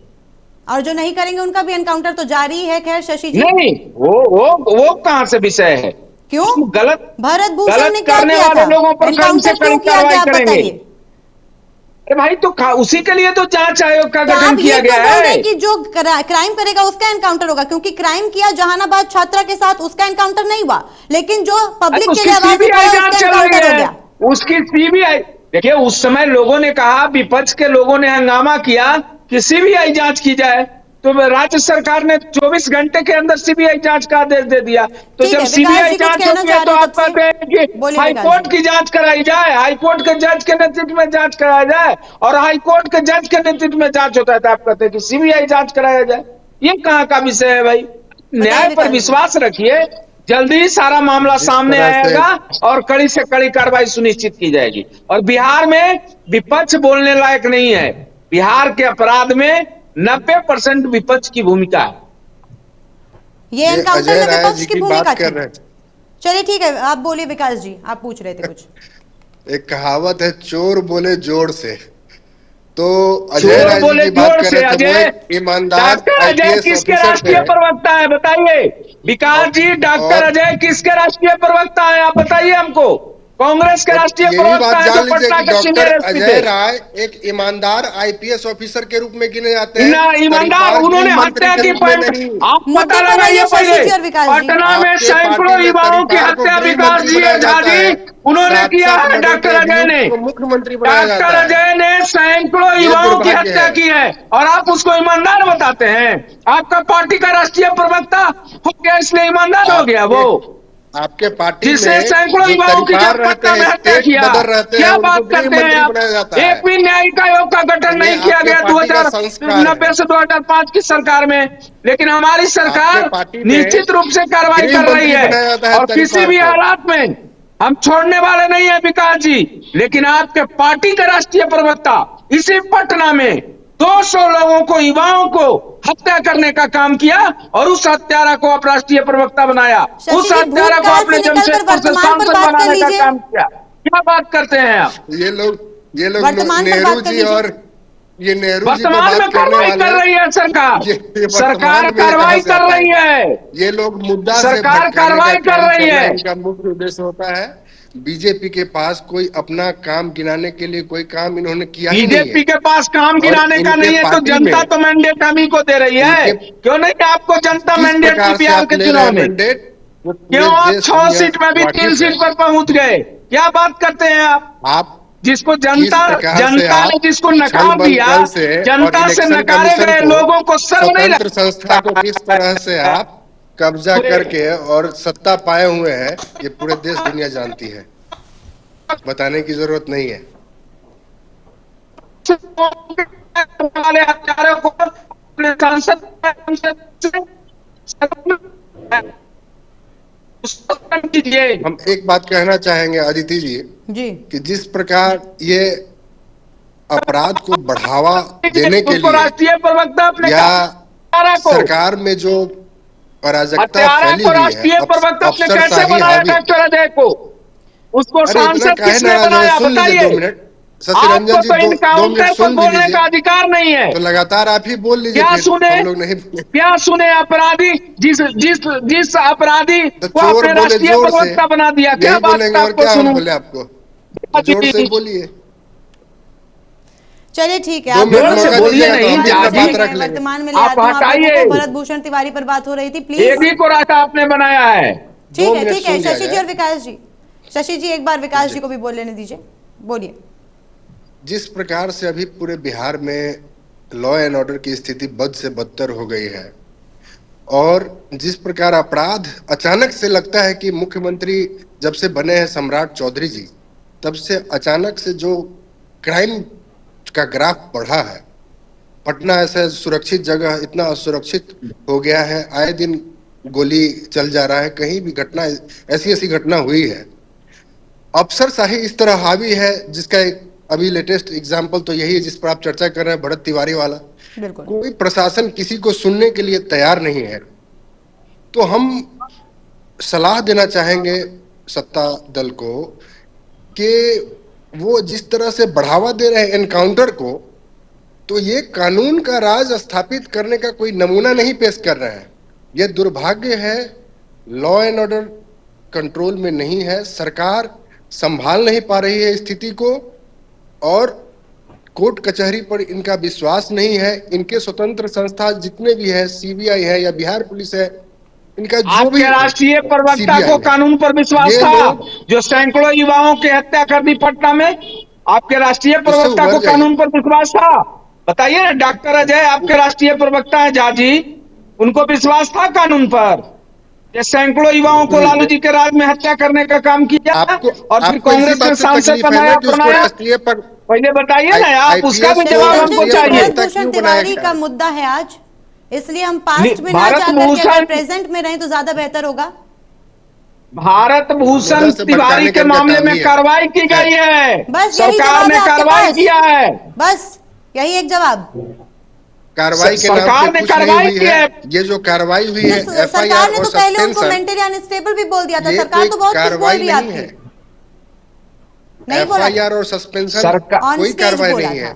और जो नहीं करेंगे उनका भी एनकाउंटर तो जारी है। खैर शशि जी, नहीं, वो कहां से विषय है? क्यों गलत भरत ने करने वाले लोगों पर कड़ी से कड़ी कार्रवाई करेंगे? भाई तो उसी के लिए तो जांच आयोग का गठन किया गया है कि जो क्राइम करेगा उसका एनकाउंटर होगा, क्योंकि क्राइम किया जहानाबाद छात्रा के साथ, उसका एनकाउंटर नहीं हुआ, लेकिन जो पब्लिक के लिए आवाज उठाया उसका एनकाउंटर हो गया। उसकी सीबीआई, देखिए उस समय लोगों ने कहा, विपक्ष के लोगों ने हंगामा किया कि सीबीआई जांच की जाए, तो राज्य सरकार ने 24 घंटे के अंदर सीबीआई जांच का आदेश दे दिया। तो जब सीबीआई जांच होती है तो आप कहते हैं कि हाईकोर्ट की जांच कराई जाए, हाईकोर्ट के जज के नेतृत्व में जांच कराया जाए, और हाईकोर्ट के जज के नेतृत्व में जांच होता है तो आप कहते हैं कि सीबीआई जांच कराया जाए। ये कहां का विषय है भाई? न्याय पर विश्वास रखिए, जल्दी ही सारा मामला सामने आएगा और कड़ी से कड़ी कार्रवाई सुनिश्चित की जाएगी। और बिहार में विपक्ष बोलने लायक नहीं है। बिहार के अपराध में 90% विपक्ष की भूमिका है। ये एनकाउंटर में विपक्ष की भूमिका थी। चलिए ठीक है, आप बोलिए विकास जी, आप पूछ रहे थे कुछ। एक कहावत है, चोर बोले जोर से, तो अजय राय जी की बात कर रहे थे, वो एक ईमानदार अजय किसके राष्ट्रीय प्रवक्ता है बताइए? विकास जी, डॉक्टर अजय किसके राष्ट्रीय प्रवक्ता है आप बताइए हमको? कांग्रेस के राष्ट्रीय प्रवक्ता है जो पटना के सीनियर एसपी थे। अजय राय एक ईमानदार आईपीएस ऑफिसर के रूप में गिने जाते हैं। ना ईमानदार, उन्होंने हत्या की आप पता लगाइए पहले। पटना में सैकड़ों युवाओं की हत्या विकास जी झा जी उन्होंने किया है। डॉक्टर अजय ने, मुख्यमंत्री डॉक्टर अजय ने सैकड़ों युवाओं की हत्या की है, और आप उसको ईमानदार बताते हैं? आपका पार्टी का राष्ट्रीय प्रवक्ता हो गया इसलिए ईमानदार हो गया वो? आपके पार्टी जिससे सैकड़ों युवाओं की पटना में हत्या किया, क्या बात करते हैं आप? एक भी न्यायिक आयोग का गठन नहीं किया गया 2090 से 2005 की सरकार में, लेकिन हमारी सरकार निश्चित रूप से कार्रवाई कर रही है, और किसी भी हालात में हम छोड़ने वाले नहीं है विकास जी। लेकिन आपके पार्टी के राष्ट्रीय प्रवक्ता इसी पटना में 200 लोगों को, युवाओं को हत्या करने का काम किया, और उस हत्यारा को आप राष्ट्रीय प्रवक्ता बनाया, उस हत्यारा को आपने जमशेदपुर से सांसद बनाने का काम किया। क्या बात करते हैं आप? ये लोग नेहरू जी और ये नेहरू जी वर्तमान में कार्रवाई कर रही है सरकार। सरकार कार्रवाई कर रही है। ये लोग मुद्दा सरकार कार्रवाई कर रही है। इनका मुख्य उद्देश्य होता है बीजेपी के पास कोई अपना काम गिनाने के लिए कोई काम इन्होंने किया ही नहीं है। बीजेपी के पास काम और गिनाने का इनके नहीं है तो पार्टी जनता में तो मैंडेट हम ही को दे रही है। इनके क्यों नहीं आपको जनता किस मैंडेट दी प्रकार से बिहार आप के ले रहे चुनाव हैं में? मैंडेट, वो पूरे क्यों आप देश 6 दुनिया सीट में भी 3 वाकिफ सीट है। पर पहुंच गए? क्या बात करते हैं आप? जिसको किस जनता प्रकार से जनता आप ने जिसको छल नकार बल दिया, कल से और जनता से इलेक्शन नकारे कमीशन गए को, लोगों को शर्म नहीं स्वतंत्र संस्था को किस तरह से आप कब्जा करके और सत्ता पाए हुए हैं, ये पूरे देश दुनिया जानती है, बताने की जरूरत नहीं है। वाले हत्यारों को अपने सांसद कीजिए। हम एक बात कहना चाहेंगे अदिति जी कि जिस प्रकार ये अपराध को बढ़ावा देने के लिए राष्ट्रीय प्रवक्ता अपने या सरकार में जो अराजकता फैली को हुई है, राष्ट्रीय प्रवक्ता अपने कैसे अफसरशाही बनाया हावी। डॉक्टर अजय को? उसको अरे इतना सांसद काहे किसने नाराज हो? बनाया सुन लीजिए बताइए। 2 मिनट। शशि आपको रंजन जी तो 2 मिनट इनकाउंटर पर सुन भी बोलने लीजिए, का अधिकार नहीं है। तो लगातार आप ही बोल लीजिए, क्या फिर सुने? हम लोग नहीं बोले। क्या सुने? अपराधी जिस अपराधी तो को चोर अपने बोले राष्ट्रीय जोर से, प्रवक्ता बना दिया, क्या यही बात बोलेंगे और आपको क्या हम सुनूं? बोले आपको? तो जोर से बोलिए। चलिए ठीक है, 2 आप मिनट जोर से मौका बोलिए दीजिएगा तो नहीं, हम भी अपना जाजी। बात रख लेंगे। वर्तमान में ले आप आती हूँ आप लोगों हटाइए। को। भरत भूषण तिवारी पर बात हो रही थी, प्लीज। एक को रास्ता आपने बनाया है। ठीक है, मिनट ठीक है। सुन लिया शशि जी जाए। और विकास जी, शशि जी एक बार विकास जी को भी बोल लेने दीजिए, बोलिए। जिस प्रकार से अभी पूरे बिहार में लॉ एंड ऑर्डर की स्थिति बद से बदतर हो गई है और जिस प्रकार अपराध अचानक से लगता है कि मुख्यमंत्री जब से बने हैं सम्राट चौधरी जी, तब से अचानक से जो क्राइम का ग्राफ बढ़ा है, पटना ऐसा सुरक्षित जगह इतना असुरक्षित हो गया है, आए दिन गोली चल जा रहा है, कहीं भी घटना ऐसी ऐसी घटना हुई है। अफसरशाही इस तरह हावी है, जिसका एक अभी लेटेस्ट एग्जाम्पल तो यही है जिस पर आप चर्चा कर रहे हैं, भरत तिवारी वाला। बिल्कुल। कोई प्रशासन किसी को सुनने के लिए तैयार नहीं है। तो हम सलाह देना चाहेंगे सत्ता दल को कि वो जिस तरह से बढ़ावा दे रहे हैं एनकाउंटर को, तो ये कानून का राज स्थापित करने का कोई नमूना नहीं पेश कर रहे हैं। यह दुर्भाग्य है, लॉ एंड ऑर्डर कंट्रोल में नहीं है, सरकार संभाल नहीं पा रही है स्थिति को और कोर्ट कचहरी पर इनका विश्वास नहीं है। इनके स्वतंत्र संस्था जितने भी है, सीबीआई है या बिहार पुलिस है, इनका जो भी आपके राष्ट्रीय प्रवक्ता को कानून पर विश्वास था, जो सैकड़ों युवाओं की हत्या कर दी पटना में? आपके राष्ट्रीय प्रवक्ता को कानून पर विश्वास था? बताइए ना। डॉक्टर अजय आपके राष्ट्रीय प्रवक्ता है जाजी, उनको विश्वास था कानून पर? ये सैकड़ों युवाओं को लालू जी के राज में हत्या करने का काम किया और फिर कांग्रेस के सांसद बनाया। पहले बताइए ना आप, उसका भी जवाब हमको चाहिए। भरत भूषण तिवारी का मुद्दा है आज, इसलिए हम पास्ट में ना जाकर के अगर प्रेजेंट में रहें तो ज्यादा बेहतर होगा। भारत भूषण तिवारी के मामले में कार्रवाई की गई है, बस सरकार ने कार्रवाई किया है, बस यही एक जवाब। कार्रवाई के नाम पे कुछ नहीं हुई है। ये जो कार्रवाई हुई है, सरकार ने तो पहले उनको मेंटली अनस्टेबल भी बोल दिया था। सरकार तो बहुत कुछ बोल रही है, नहीं बोला एफआईआर और सस्पेंशन कोई कार्रवाई नहीं है।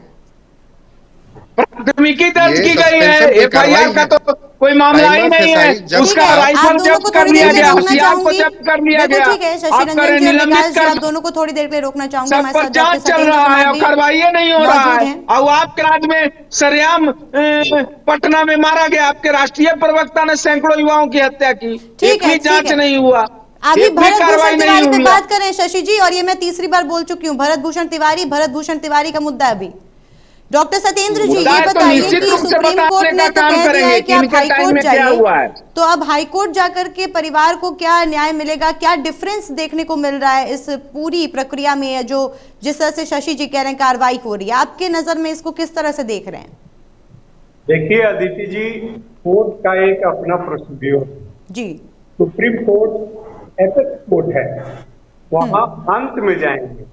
प्राथमिकी दर्ज की गई है, एफआईआर का तो कोई मामला ही नहीं है। उसका राइफल जब्त कर लिया गया, हथियार को जब्त कर लिया गया। ठीक है, शशि रंजन जी और विकास जी, आप दोनों को थोड़ी देर के लिए रोकना चाहूंगी। सब पर जांच चल रहा है और कार्रवाई नहीं हो रहा है। और आपके राज्य में सरेआम पटना में मारा गया, आपके राष्ट्रीय प्रवक्ता ने सैकड़ों युवाओं की हत्या की, एक भी जांच नहीं हुआ, अभी भरत भूषण तिवारी पे बात करें शशि जी। और ये मैं तीसरी बार बोल चुकी हूँ, भरत भूषण तिवारी का मुद्दा अभी। डॉक्टर सत्येंद्र जी ये बताइए कि सुप्रीम कोर्ट ने तो कह दिया है कि आप हाई कोर्ट जाइए, तो अब हाई कोर्ट जाकर के परिवार को क्या न्याय मिलेगा? क्या डिफरेंस देखने को मिल रहा है इस पूरी प्रक्रिया में, जो जिस तरह से शशि जी कह रहे हैं कार्रवाई हो रही है, आपके नजर में इसको किस तरह से देख रहे हैं? देखिए अदिति जी, कोर्ट का एक अपना प्रोसीड्योर जी, सुप्रीम कोर्ट एपेक्स कोर्ट है, वहां अंत में जाएंगे,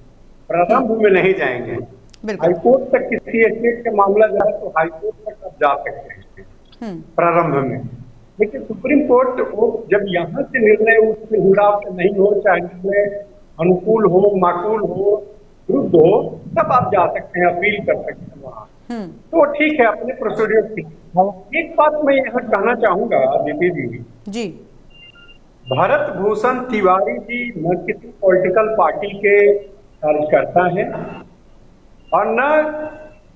प्रारंभ में नहीं जाएंगे। हाईकोर्ट तक किसी स्टेट का मामला जाए तो हाईकोर्ट तक आप जा सकते हैं प्रारंभ में, लेकिन सुप्रीम कोर्ट वो जब यहाँ से निर्णय उसके हिसाब से नहीं हो, चाहे निर्णय अनुकूल हो, माकूल हो, विरुद्ध हो, तब आप जा सकते हैं, अपील कर सकते हैं वहाँ। तो ठीक है, अपने प्रोसीड्यूर की। एक बात मैं यहाँ कहना चाहूंगा दीदी जी, भरत भूषण तिवारी जी न किसी पॉलिटिकल पार्टी के कार्यकर्ता हैं और न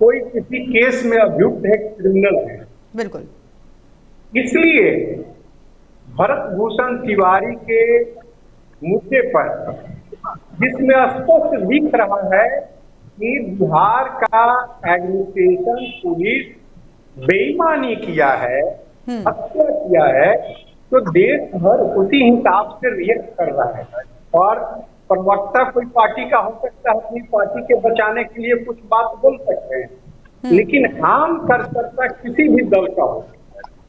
कोई किसी केस में अभियुक्त है, क्रिमिनल है। बिल्कुल। इसलिए भरत भूषण तिवारी के मुद्दे पर जिसमें स्पष्ट दिख रहा है कि बिहार का एडमिनिस्ट्रेशन, पुलिस बेईमानी किया है, हत्या किया है, तो देश भर उसी हिसाब से रिएक्ट कर रहा है। और प्रवक्ता कोई पार्टी का हो सकता है, अपनी पार्टी के बचाने के लिए कुछ बात बोल सकते हैं, लेकिन आम कार्यकर्ता किसी भी दल का हो,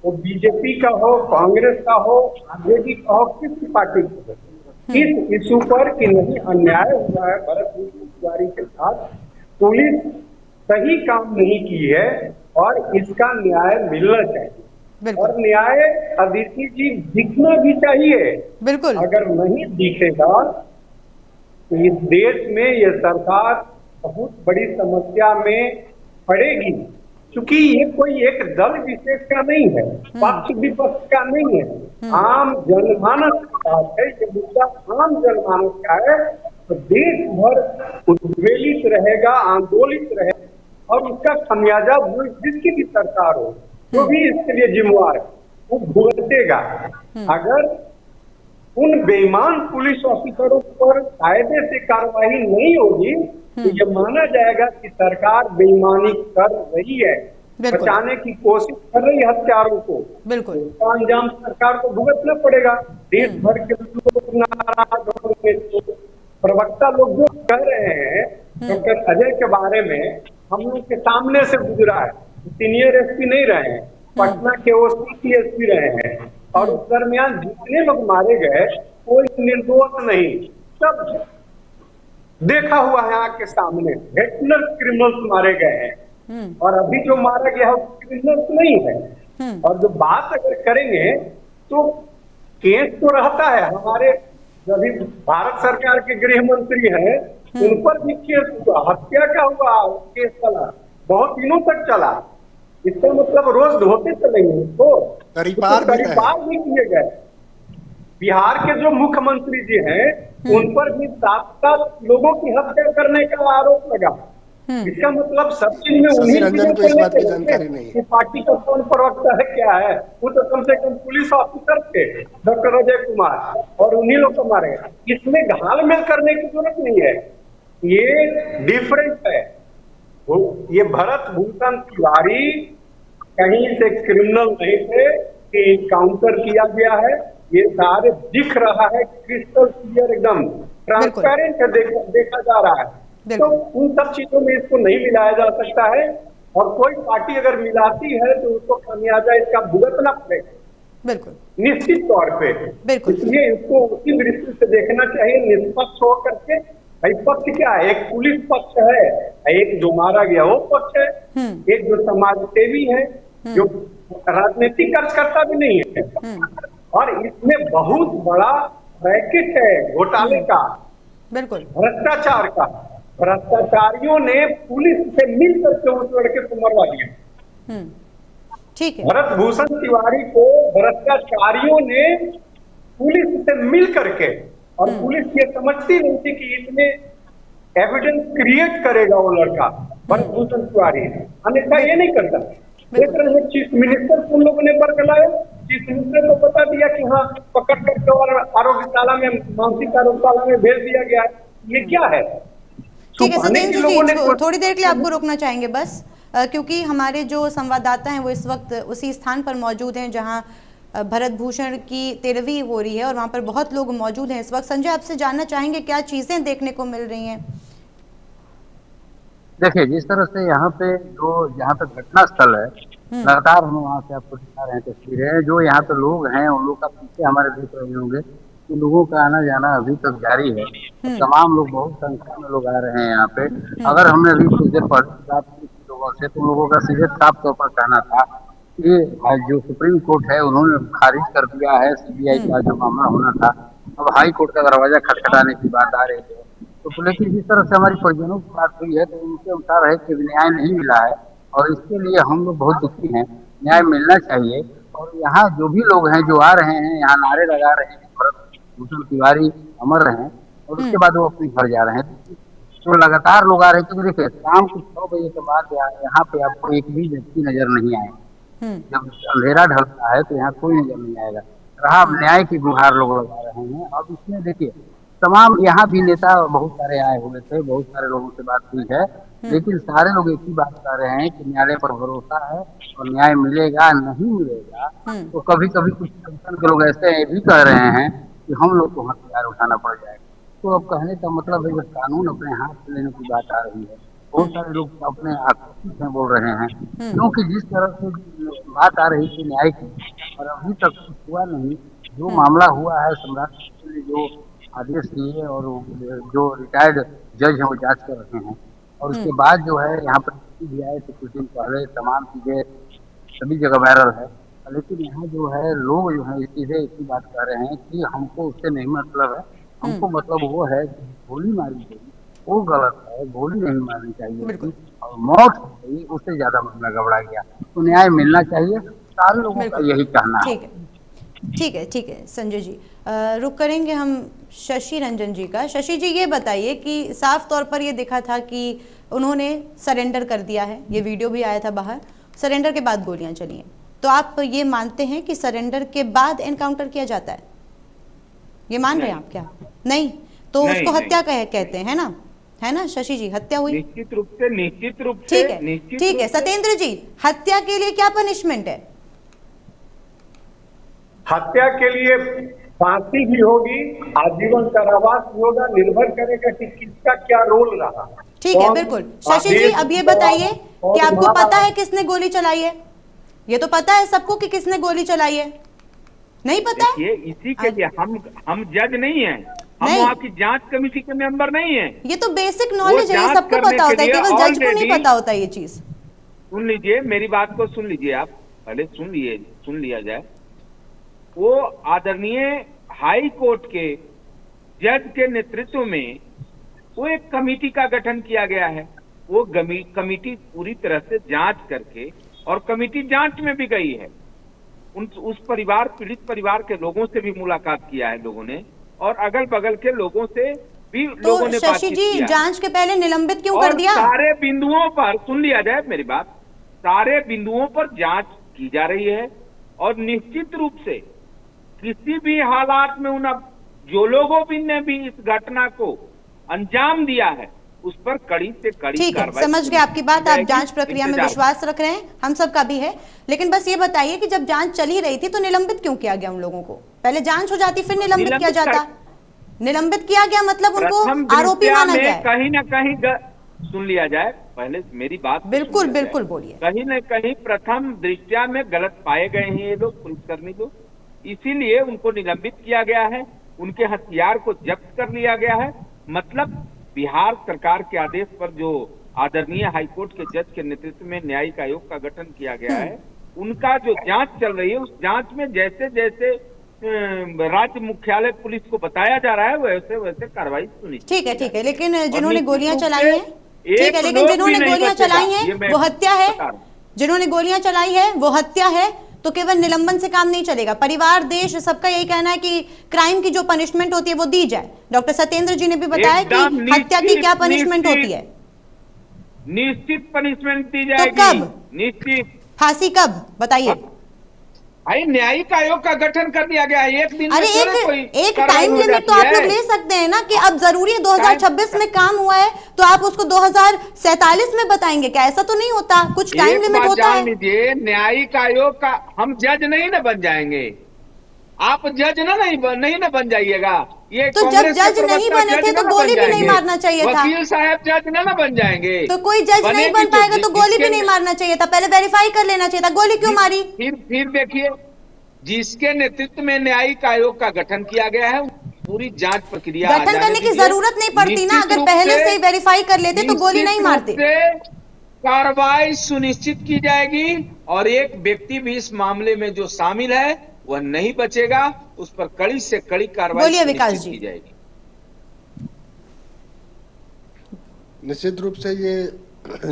वो बीजेपी का हो, कांग्रेस का हो, आरजेडी का हो, किसी पार्टी का हो, इस इशू पर कि नहीं अन्याय हुआ है भरत भूषण तिवारी के साथ, पुलिस सही काम नहीं की है और इसका न्याय मिलना चाहिए। और न्याय अदिति जी दिखना भी चाहिए। बिल्कुल। अगर नहीं दिखेगा तो इस देश में ये सरकार बहुत बड़ी समस्या में पड़ेगी, क्योंकि ये कोई एक दल विशेष का नहीं है, पक्ष विपक्ष का नहीं है, आम जनमानस का बात है। ये मुद्दा आम जनमानस का है, तो देश भर उद्वेलित रहेगा, आंदोलित रहेगा और उसका खमियाजा जिसकी भी सरकार हो, जो भी इसके लिए जिम्मेवार है, वो भुगतेगा। अगर उन बेईमान पुलिस ऑफिसरों पर कायदे से कार्रवाई नहीं होगी तो ये माना जाएगा कि सरकार बेईमानी कर रही है, बचाने की कोशिश कर रही है हत्यारों को। बिल्कुल। इसका अंजाम सरकार को भुगतना पड़ेगा। देश भर के लोग नाराज होंगे। प्रवक्ता लोग जो कह रहे हैं डॉक्टर अजय के बारे में, हम लोग के सामने से गुजरा है, सीनियर एसपी नहीं रहे हैं, पटना के ओसीसी एसपी रहे हैं, और उस दरमियान जितने लोग मारे गए कोई निर्दोष नहीं, सब देखा हुआ है आंख के सामने। हेटलर क्रिमिनल्स मारे गए हैं और अभी जो मारा गया है वो क्रिमिनल्स नहीं है। और जो बात अगर करेंगे तो केस तो रहता है, हमारे अभी भारत सरकार के गृह मंत्री हैं, उन पर भी केस हुआ, हत्या का हुआ, केस चला, बहुत दिनों तक चला। इसका मतलब रोज धोते चलेंगे तो करीपार भी किए गए। बिहार के जो मुख्यमंत्री जी हैं उन पर भी 7 लोगों की हत्या करने का आरोप लगा। इसका मतलब सब चीज में उन्हीं रंजन को इस बात की जानकारी नहीं है। पार्टी का कौन प्रवक्ता है क्या है, वो तो कम से कम पुलिस ऑफिसर थे डॉक्टर अजय कुमार, और उन्हीं लोग को मारे। इसमें घालमेल करने की जरूरत नहीं है, ये डिफरेंस है। ये भरत भूषण तिवारी कहीं से क्रिमिनल नहीं थे कि काउंटर किया गया है, ये सारे दिख रहा है, क्रिस्टल क्लियर, एकदम ट्रांसपेरेंट है, देखा जा रहा है। तो उन सब चीजों में इसको नहीं मिलाया जा सकता है, और कोई पार्टी अगर मिलाती है तो उसको खामियाजा इसका भुगतना पड़ेगा, बिल्कुल निश्चित तौर पे। इसलिए इसको उसी दृष्टि से देखना चाहिए, निष्पक्ष होकर के। भाई पक्ष क्या है, एक पुलिस पक्ष है, एक जो मारा गया वो पक्ष है, एक जो समाज सेवी है, जो राजनीतिक कार्यकर्ता भी नहीं है, और इसमें बहुत बड़ा रैकेट है घोटाले का, बिल्कुल भ्रष्टाचार का। भ्रष्टाचारियों ने पुलिस से मिलकर के उस लड़के को मरवा दिया। ठीक है। भरत भूषण तिवारी को भ्रष्टाचारियों ने पुलिस से मिल करके, और पुलिस ये समझती नहीं थी कि इसमें एविडेंस क्रिएट करेगा वो लड़का भरत भूषण तिवारी, अन्यथा ये नहीं करता। देख रहे हैं चीफ मिनिस्टर को लोगों ने बरगलाया, चीफ मिनिस्टर को बता दिया कि हाँ पकड़ करके और आरोग्यशाला में, मानसिक आरोग्यशाला में भेज दिया गया है। ये क्या है? ठीक है सत्येंद्र जी, थोड़ी देर के लिए आपको रोकना चाहेंगे बस, क्योंकि हमारे जो संवाददाता हैं वो इस वक्त उसी स्थान पर मौजूद हैं जहां भरत भूषण की 13वीं हो रही है, और वहां पर बहुत लोग मौजूद हैं इस वक्त। संजय, आपसे जानना चाहेंगे क्या चीजें देखने को मिल रही हैं? देखिए, जिस तरह से यहाँ पे घटना स्थल है, लगातार हम वहाँ से आपको दिखा रहे हैं तस्वीरें, जो यहाँ पे लोग हैं उन लोग का पीछे हमारे देख रहे होंगे कि लोगों का आना जाना अभी तक जारी है। तमाम लोग, बहुत संख्या में लोग आ रहे हैं यहाँ पे। अगर हमने अभी कुछ देर पहले बात की लोगों से, तो लोगों का सीधे साफ तौर पर कहना था कि जो सुप्रीम कोर्ट है उन्होंने खारिज कर दिया है सीबीआई का जो मामला होना था, अब हाई कोर्ट का दरवाजा खटखटाने की बात आ रही है। तो लेकिन जिस तरह से हमारी परिजनों की बात हुई है तो उनके अनुसार है कि न्याय नहीं मिला है, और इसके लिए हम लोग बहुत दुखी हैं। न्याय मिलना चाहिए। और यहाँ जो भी लोग हैं जो आ रहे हैं, यहाँ नारे लगा रहे हैं भरत भूषण तिवारी अमर रहे और उसके बाद वो अपने घर जा रहे हैं। तो लगातार लोग आ रहे थे। क्योंकि देखिए शाम को 6 बजे के बाद यहाँ पे आपको एक भी व्यक्ति नजर नहीं आए। जब अंधेरा ढलता है तो यहाँ कोई नजर नहीं आएगा। रहा अब न्याय की गुहार लोग लगा रहे हैं। अब इसमें देखिए तमाम यहाँ भी नेता बहुत सारे आए हुए थे, बहुत सारे लोगों से बात हुई है, लेकिन सारे लोग एक ही बात कर रहे हैं कि न्यायालय पर भरोसा है और न्याय मिलेगा। नहीं मिलेगा तो कभी कभी कुछ संगठन के लोग ऐसे भी कह रहे हैं कि हम लोग को हथियार उठाना पड़ जाएगा। तो अब कहने का मतलब है जब कानून अपने हाथ में लेने की बात आ रही है, बहुत सारे लोग अपने आक्रोशित में बोल रहे हैं, क्योंकि जिस तरह से बात आ रही थी न्याय की और अभी तक कुछ हुआ नहीं। जो मामला हुआ है सम्राट ने जो आदेश दिए और जो रिटायर्ड जज है वो जांच कर रहे हैं और उसके बाद जो है यहाँ पर भी आए थे कुछ दिन पहले, तमाम चीजें सभी जगह वायरल है। लेकिन यहाँ जो है लोग जो है सीधे इसी बात कह रहे हैं कि हमको उससे नहीं मतलब है, हमको मतलब वो है कि गोली मारी गई वो गलत है, गोली नहीं मारनी चाहिए थी और मौत हो गई, उससे ज्यादा मामला गड़बड़ा गया। तो न्याय मिलना चाहिए, सारे लोगों का यही कहना है। ठीक है संजय जी, रुक करेंगे हम शशि रंजन जी का। शशि जी ये बताइए कि साफ तौर पर ये दिखा था कि उन्होंने सरेंडर कर दिया है, ये वीडियो भी आया था बाहर, सरेंडर के बाद गोलियां चली हैं, तो आप ये मानते हैं कि सरेंडर के बाद एनकाउंटर किया जाता है? ये मान रहे हैं आप क्या? नहीं तो नहीं, उसको हत्या कहते हैं ना, है ना शशि जी? हत्या हुई निश्चित रूप से ठीक है सत्येंद्र जी, हत्या के लिए क्या पनिशमेंट है? हत्या के लिए फांसी भी होगी, आजीवन कारावास भी होगा, निर्भर करेगा कि किसका क्या रोल रहा। ठीक है बिल्कुल। शशि जी अब ये बताइए कि आपको पता है किसने गोली चलाई है? ये तो पता है सबको कि किसने गोली चलाई है? नहीं पता है? ये इसी के लिए हम जज नहीं हैं, हम वहाँ की जांच कमेटी के मेंबर नहीं हैं। ये तो बेसिक नॉलेज है, ये सबको पता होता है, केवल जज को नहीं पता होता ये चीज। सुन लीजिए मेरी बात को, सुन लीजिए आप, पहले सुन लिया जाए। वो आदरणीय हाई कोर्ट के जज के नेतृत्व में वो एक कमेटी का गठन किया गया है। वो कमेटी पूरी तरह से जांच करके, और कमेटी जांच में भी गई है, उस परिवार, पीड़ित परिवार के लोगों से भी मुलाकात किया है लोगों ने, और अगल बगल के लोगों से भी लोगों ने शशि जी जांच के पहले निलंबित क्यों कर दिया? सारे बिंदुओं पर, सुन लिया जाए मेरी बात, सारे बिंदुओं पर जांच की जा रही है और निश्चित रूप से किसी भी हालात में जो लोगों ने भी इस घटना को अंजाम दिया है उस पर कड़ी से कड़ी ठीक है, समझ गए आपकी बात। आप जांच प्रक्रिया में विश्वास रख रहे हैं, हम सब का भी है, लेकिन बस ये बताइए कि जब जांच चली रही थी तो निलंबित क्यों किया गया उन लोगों को? पहले जांच हो जाती फिर निलंबित किया जाता। निलंबित किया गया मतलब उनको आरोपी माना गया। कहीं ना कहीं सुन लिया जाए, पहले मेरी बात बिल्कुल बिल्कुल बोलिए। कहीं न कहीं प्रथम दृष्टया में गलत पाए गए हैं ये लोग, पुलिसकर्मी लोग, इसीलिए उनको निलंबित किया गया है, उनके हथियार को जब्त कर लिया गया है। मतलब बिहार सरकार के आदेश पर जो आदरणीय हाईकोर्ट के जज के नेतृत्व में न्यायिक आयोग का गठन किया गया है, उनका जो जांच चल रही है उस जांच में जैसे जैसे राज्य मुख्यालय पुलिस को बताया जा रहा है वैसे वैसे कार्रवाई सुनिश्चित। ठीक है, लेकिन जिन्होंने गोलियां चलाई है, ठीक है, लेकिन जिन्होंने गोलियां चलाई है वो हत्या है, जिन्होंने गोलियां चलाई है वो हत्या है, तो केवल निलंबन से काम नहीं चलेगा। परिवार, देश, सबका यही कहना है कि क्राइम की जो पनिशमेंट होती है वो दी जाए। डॉक्टर सत्येंद्र जी ने भी बताया कि हत्या की क्या पनिशमेंट होती है। निश्चित पनिशमेंट दी जाएगी। तो कब? निश्चित। फांसी कब बताइए? न्यायिक आयोग का गठन कर दिया गया है, एक दिन। अरे एक टाइम लिमिट तो आप लोग ले सकते हैं ना, कि अब जरूरी है 2026 में काम हुआ है तो आप उसको 2047 में बताएंगे क्या? ऐसा तो नहीं होता, कुछ टाइम लिमिट होता है। न्यायिक आयोग का हम जज नहीं ना बन जाएंगे, आप जज नहीं ना बन जाइएगा। ये तो जब जज नहीं बने थे तो गोली भी नहीं मारना चाहिए था। वकील साहब जज ना बन जाएंगे, तो कोई जज नहीं बन पाएगा तो गोली भी नहीं मारना चाहिए था, पहले वेरीफाई कर लेना चाहिए था। गोली क्यों मारी? फिर देखिए, जिसके नेतृत्व में न्यायिक आयोग का गठन किया गया है पूरी जांच प्रक्रिया गठन करने की जरूरत नहीं पड़ती ना, अगर पहले से ही वेरीफाई कर लेते तो गोली नहीं मारते। कार्रवाई सुनिश्चित की जाएगी और एक व्यक्ति भी इस मामले में जो शामिल है वह नहीं बचेगा, उस पर कड़ी से कड़ी कार्रवाई सुनिश्चित की जाएगी। निश्चित रूप से ये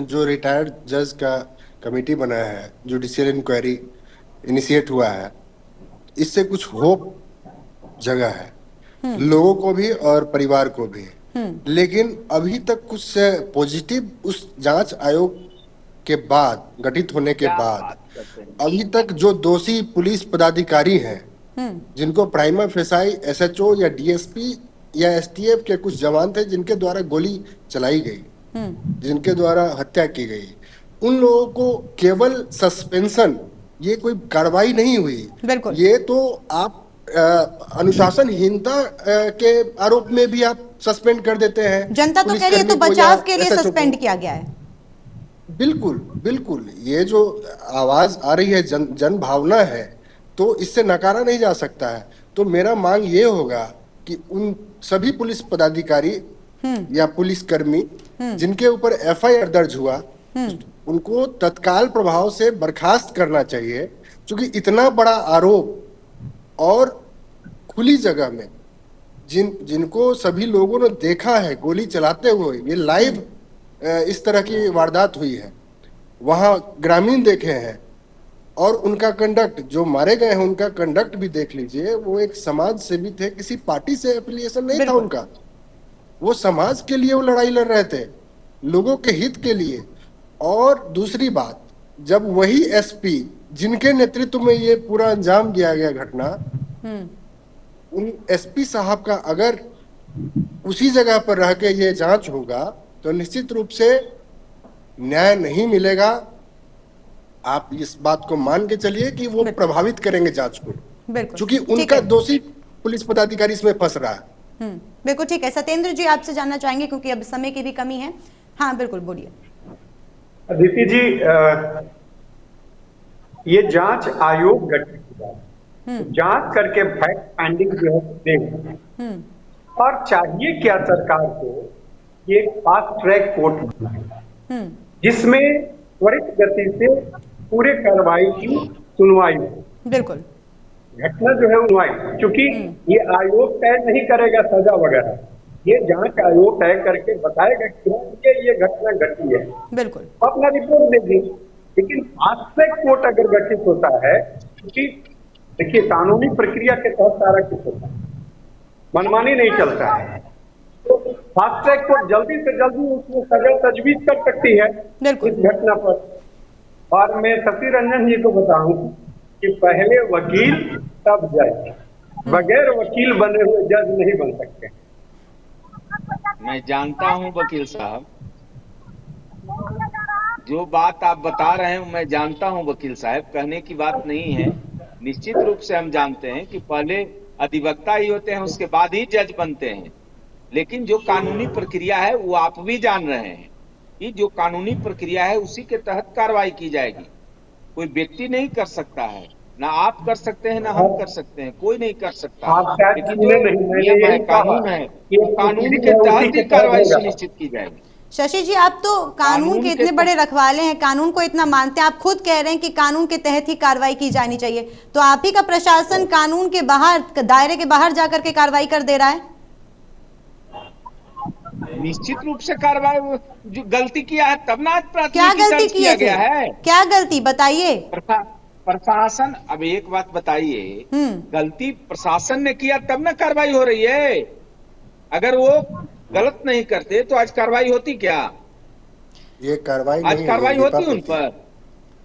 जो रिटायर्ड जज का कमेटी बना है, जुडिशियल इंक्वायरी इनिशिएट हुआ है, इससे कुछ होप जगह है। लोगों को भी और परिवार को भी। लेकिन अभी तक कुछ पॉजिटिव उस जांच आयोग के बाद, गठित होने के बाद, अभी तक जो दोषी पुलिस पदाधिकारी हैं, जिनको प्राइमा फेसाई एसएचओ या डीएसपी या एसटीएफ के कुछ जवान थे जिनके द्वारा गोली चलाई गई, जिनके द्वारा हत्या की गई, उन लोगों को केवल सस्पेंशन, ये कोई कार्रवाई नहीं हुई। ये तो आप अनुशासनहीनता के आरोप में भी आप सस्पेंड कर देते हैं। जनता तो कह रही है तो बचाव के लिए सस्पेंड किया गया है। बिल्कुल बिल्कुल, ये जो आवाज आ रही है जन भावना है, तो इससे नकारा नहीं जा सकता है। तो मेरा मांग ये होगा कि उन सभी पुलिस पदाधिकारी या पुलिस कर्मी जिनके ऊपर एफआईआर दर्ज हुआ, उनको तत्काल प्रभाव से बर्खास्त करना चाहिए, क्योंकि इतना बड़ा आरोप और खुली जगह में जिनको सभी लोगों ने देखा है गोली चलाते हुए, ये लाइव इस तरह की वारदात हुई है, वहां ग्रामीण देखे हैं, और उनका कंडक्ट, जो मारे गए हैं उनका कंडक्ट भी देख लीजिए। वो एक समाज सेवी थे, किसी पार्टी से एफिलिएशन नहीं था उनका, वो समाज के लिए वो लड़ाई लड़ रहे थे, लोगों के हित के लिए। और दूसरी बात, जब वही एसपी जिनके नेतृत्व में ये पूरा अंजाम दिया गया घटना, उन एसपी साहब का अगर उसी जगह पर रह के ये जांच होगा तो निश्चित रूप से न्याय नहीं मिलेगा। आप इस बात को मान के चलिए कि वो प्रभावित करेंगे जांच को, क्योंकि उनका दोषी पुलिस पदाधिकारी इसमें फंस रहा है। बिल्कुल ठीक है। सत्येंद्र जी आपसे जानना चाहेंगे क्योंकि अब समय की भी कमी है। हाँ बिल्कुल, बोलिए। अदिति जी, ये जांच आयोग गठित हुआ, जांच करके फैक्ट फाइंडिंग जो है देगा, और चाहिए क्या सरकार को, ये फास्ट ट्रैक कोर्ट बनाए जिसमें त्वरित गति से पूरे कार्रवाई की सुनवाई हो। बिल्कुल, घटना जो है सुनवाई, क्योंकि ये आयोग तय नहीं करेगा सजा वगैरह, ये जांच आयोग तय करके बताएगा क्यों ये घटना घटी है। बिल्कुल, अपना रिपोर्ट देगी। लेकिन फास्ट ट्रैक कोर्ट अगर गठित होता है, क्योंकि देखिए कानूनी प्रक्रिया के तहत सारा कुछ होता है, मनमानी नहीं चलता है, तो फास्ट ट्रैक कोर्ट जल्दी से जल्दी उसमें सजा तजवीज कर सकती है इस घटना पर। और मैं शशि रंजन जी को बताऊं कि पहले वकील तब जज, बगैर वकील बने हुए जज नहीं बन सकते। मैं जानता हूं वकील साहब, जो बात आप बता रहे हैं मैं जानता हूं वकील साहब, कहने की बात नहीं है। निश्चित रूप से हम जानते हैं कि पहले अधिवक्ता ही होते हैं, उसके बाद ही जज बनते हैं। लेकिन जो कानूनी प्रक्रिया है वो आप भी जान रहे हैं कि जो कानूनी प्रक्रिया है उसी के तहत कार्रवाई की जाएगी। कोई व्यक्ति नहीं कर सकता है, ना आप कर सकते हैं ना हम कर सकते हैं, कोई नहीं कर सकता। लेकिन जो नियम है, कानून है, कानून के तहत ही कार्रवाई सुनिश्चित की जाएगी। शशि जी, आप तो कानून के इतने बड़े रखवाले हैं, कानून को इतना मानते हैं, आप खुद कह रहे हैं कि कानून के तहत ही कार्रवाई की जानी चाहिए, तो आप ही का प्रशासन कानून के बाहर, दायरे के बाहर जाकर के कार्रवाई कर दे रहा है। निश्चित रूप से कार्रवाई, जो गलती किया है तब ना क्या गलती की है, क्या गलती बताइए। प्रशासन, अब एक बात बताइए, गलती प्रशासन ने किया तब ना कार्रवाई हो रही है। अगर वो गलत नहीं करते तो आज कार्रवाई होती क्या? ये कार्रवाई आज कार्रवाई होती उन पर?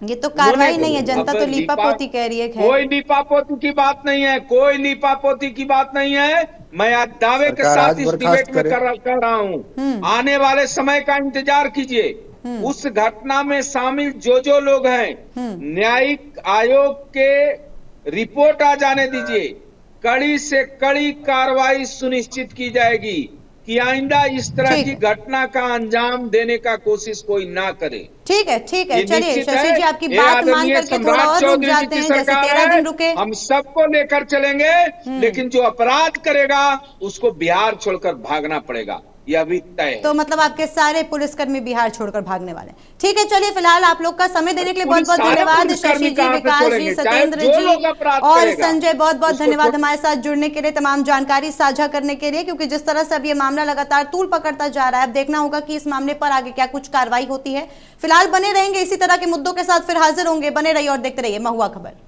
ये तो कार्रवाई नहीं है, जनता तो लीपापोती कह रही है। कोई लीपापोती की बात नहीं है, कोई लीपापोती की बात नहीं है। मैं आज दावे के साथ इस डिबेट में कर रहा हूँ, आने वाले समय का इंतजार कीजिए। उस घटना में शामिल जो लोग हैं, न्यायिक आयोग के रिपोर्ट आ जाने दीजिए, कड़ी से कड़ी कार्रवाई सुनिश्चित की जाएगी कि आइंदा इस तरह की घटना का अंजाम देने का कोशिश कोई ना करे। ठीक है, चलिए शशि जी, आपकी बात मान करके थोड़ा और रुक जाते हैं, जैसे 13 दिन रुके। हम सबको लेकर चलेंगे, लेकिन जो अपराध करेगा उसको बिहार छोड़कर भागना पड़ेगा, ये अभी तय है। तो मतलब आपके सारे पुलिसकर्मी बिहार छोड़कर भागने वाले। ठीक है, चलिए फिलहाल आप लोग का समय देने के लिए बहुत बहुत धन्यवाद शशि जी, विकास जी, सत्येंद्र जी और संजय, बहुत बहुत धन्यवाद हमारे साथ जुड़ने के लिए, तमाम जानकारी साझा करने के लिए। क्योंकि जिस तरह से अब ये मामला लगातार तूल पकड़ता जा रहा है, अब देखना होगा कि इस मामले पर आगे क्या कुछ कार्रवाई होती है। फिलहाल बने रहेंगे इसी तरह के मुद्दों के साथ, फिर हाजिर होंगे। बने रहिए और देखते रहिए महुआ खबर।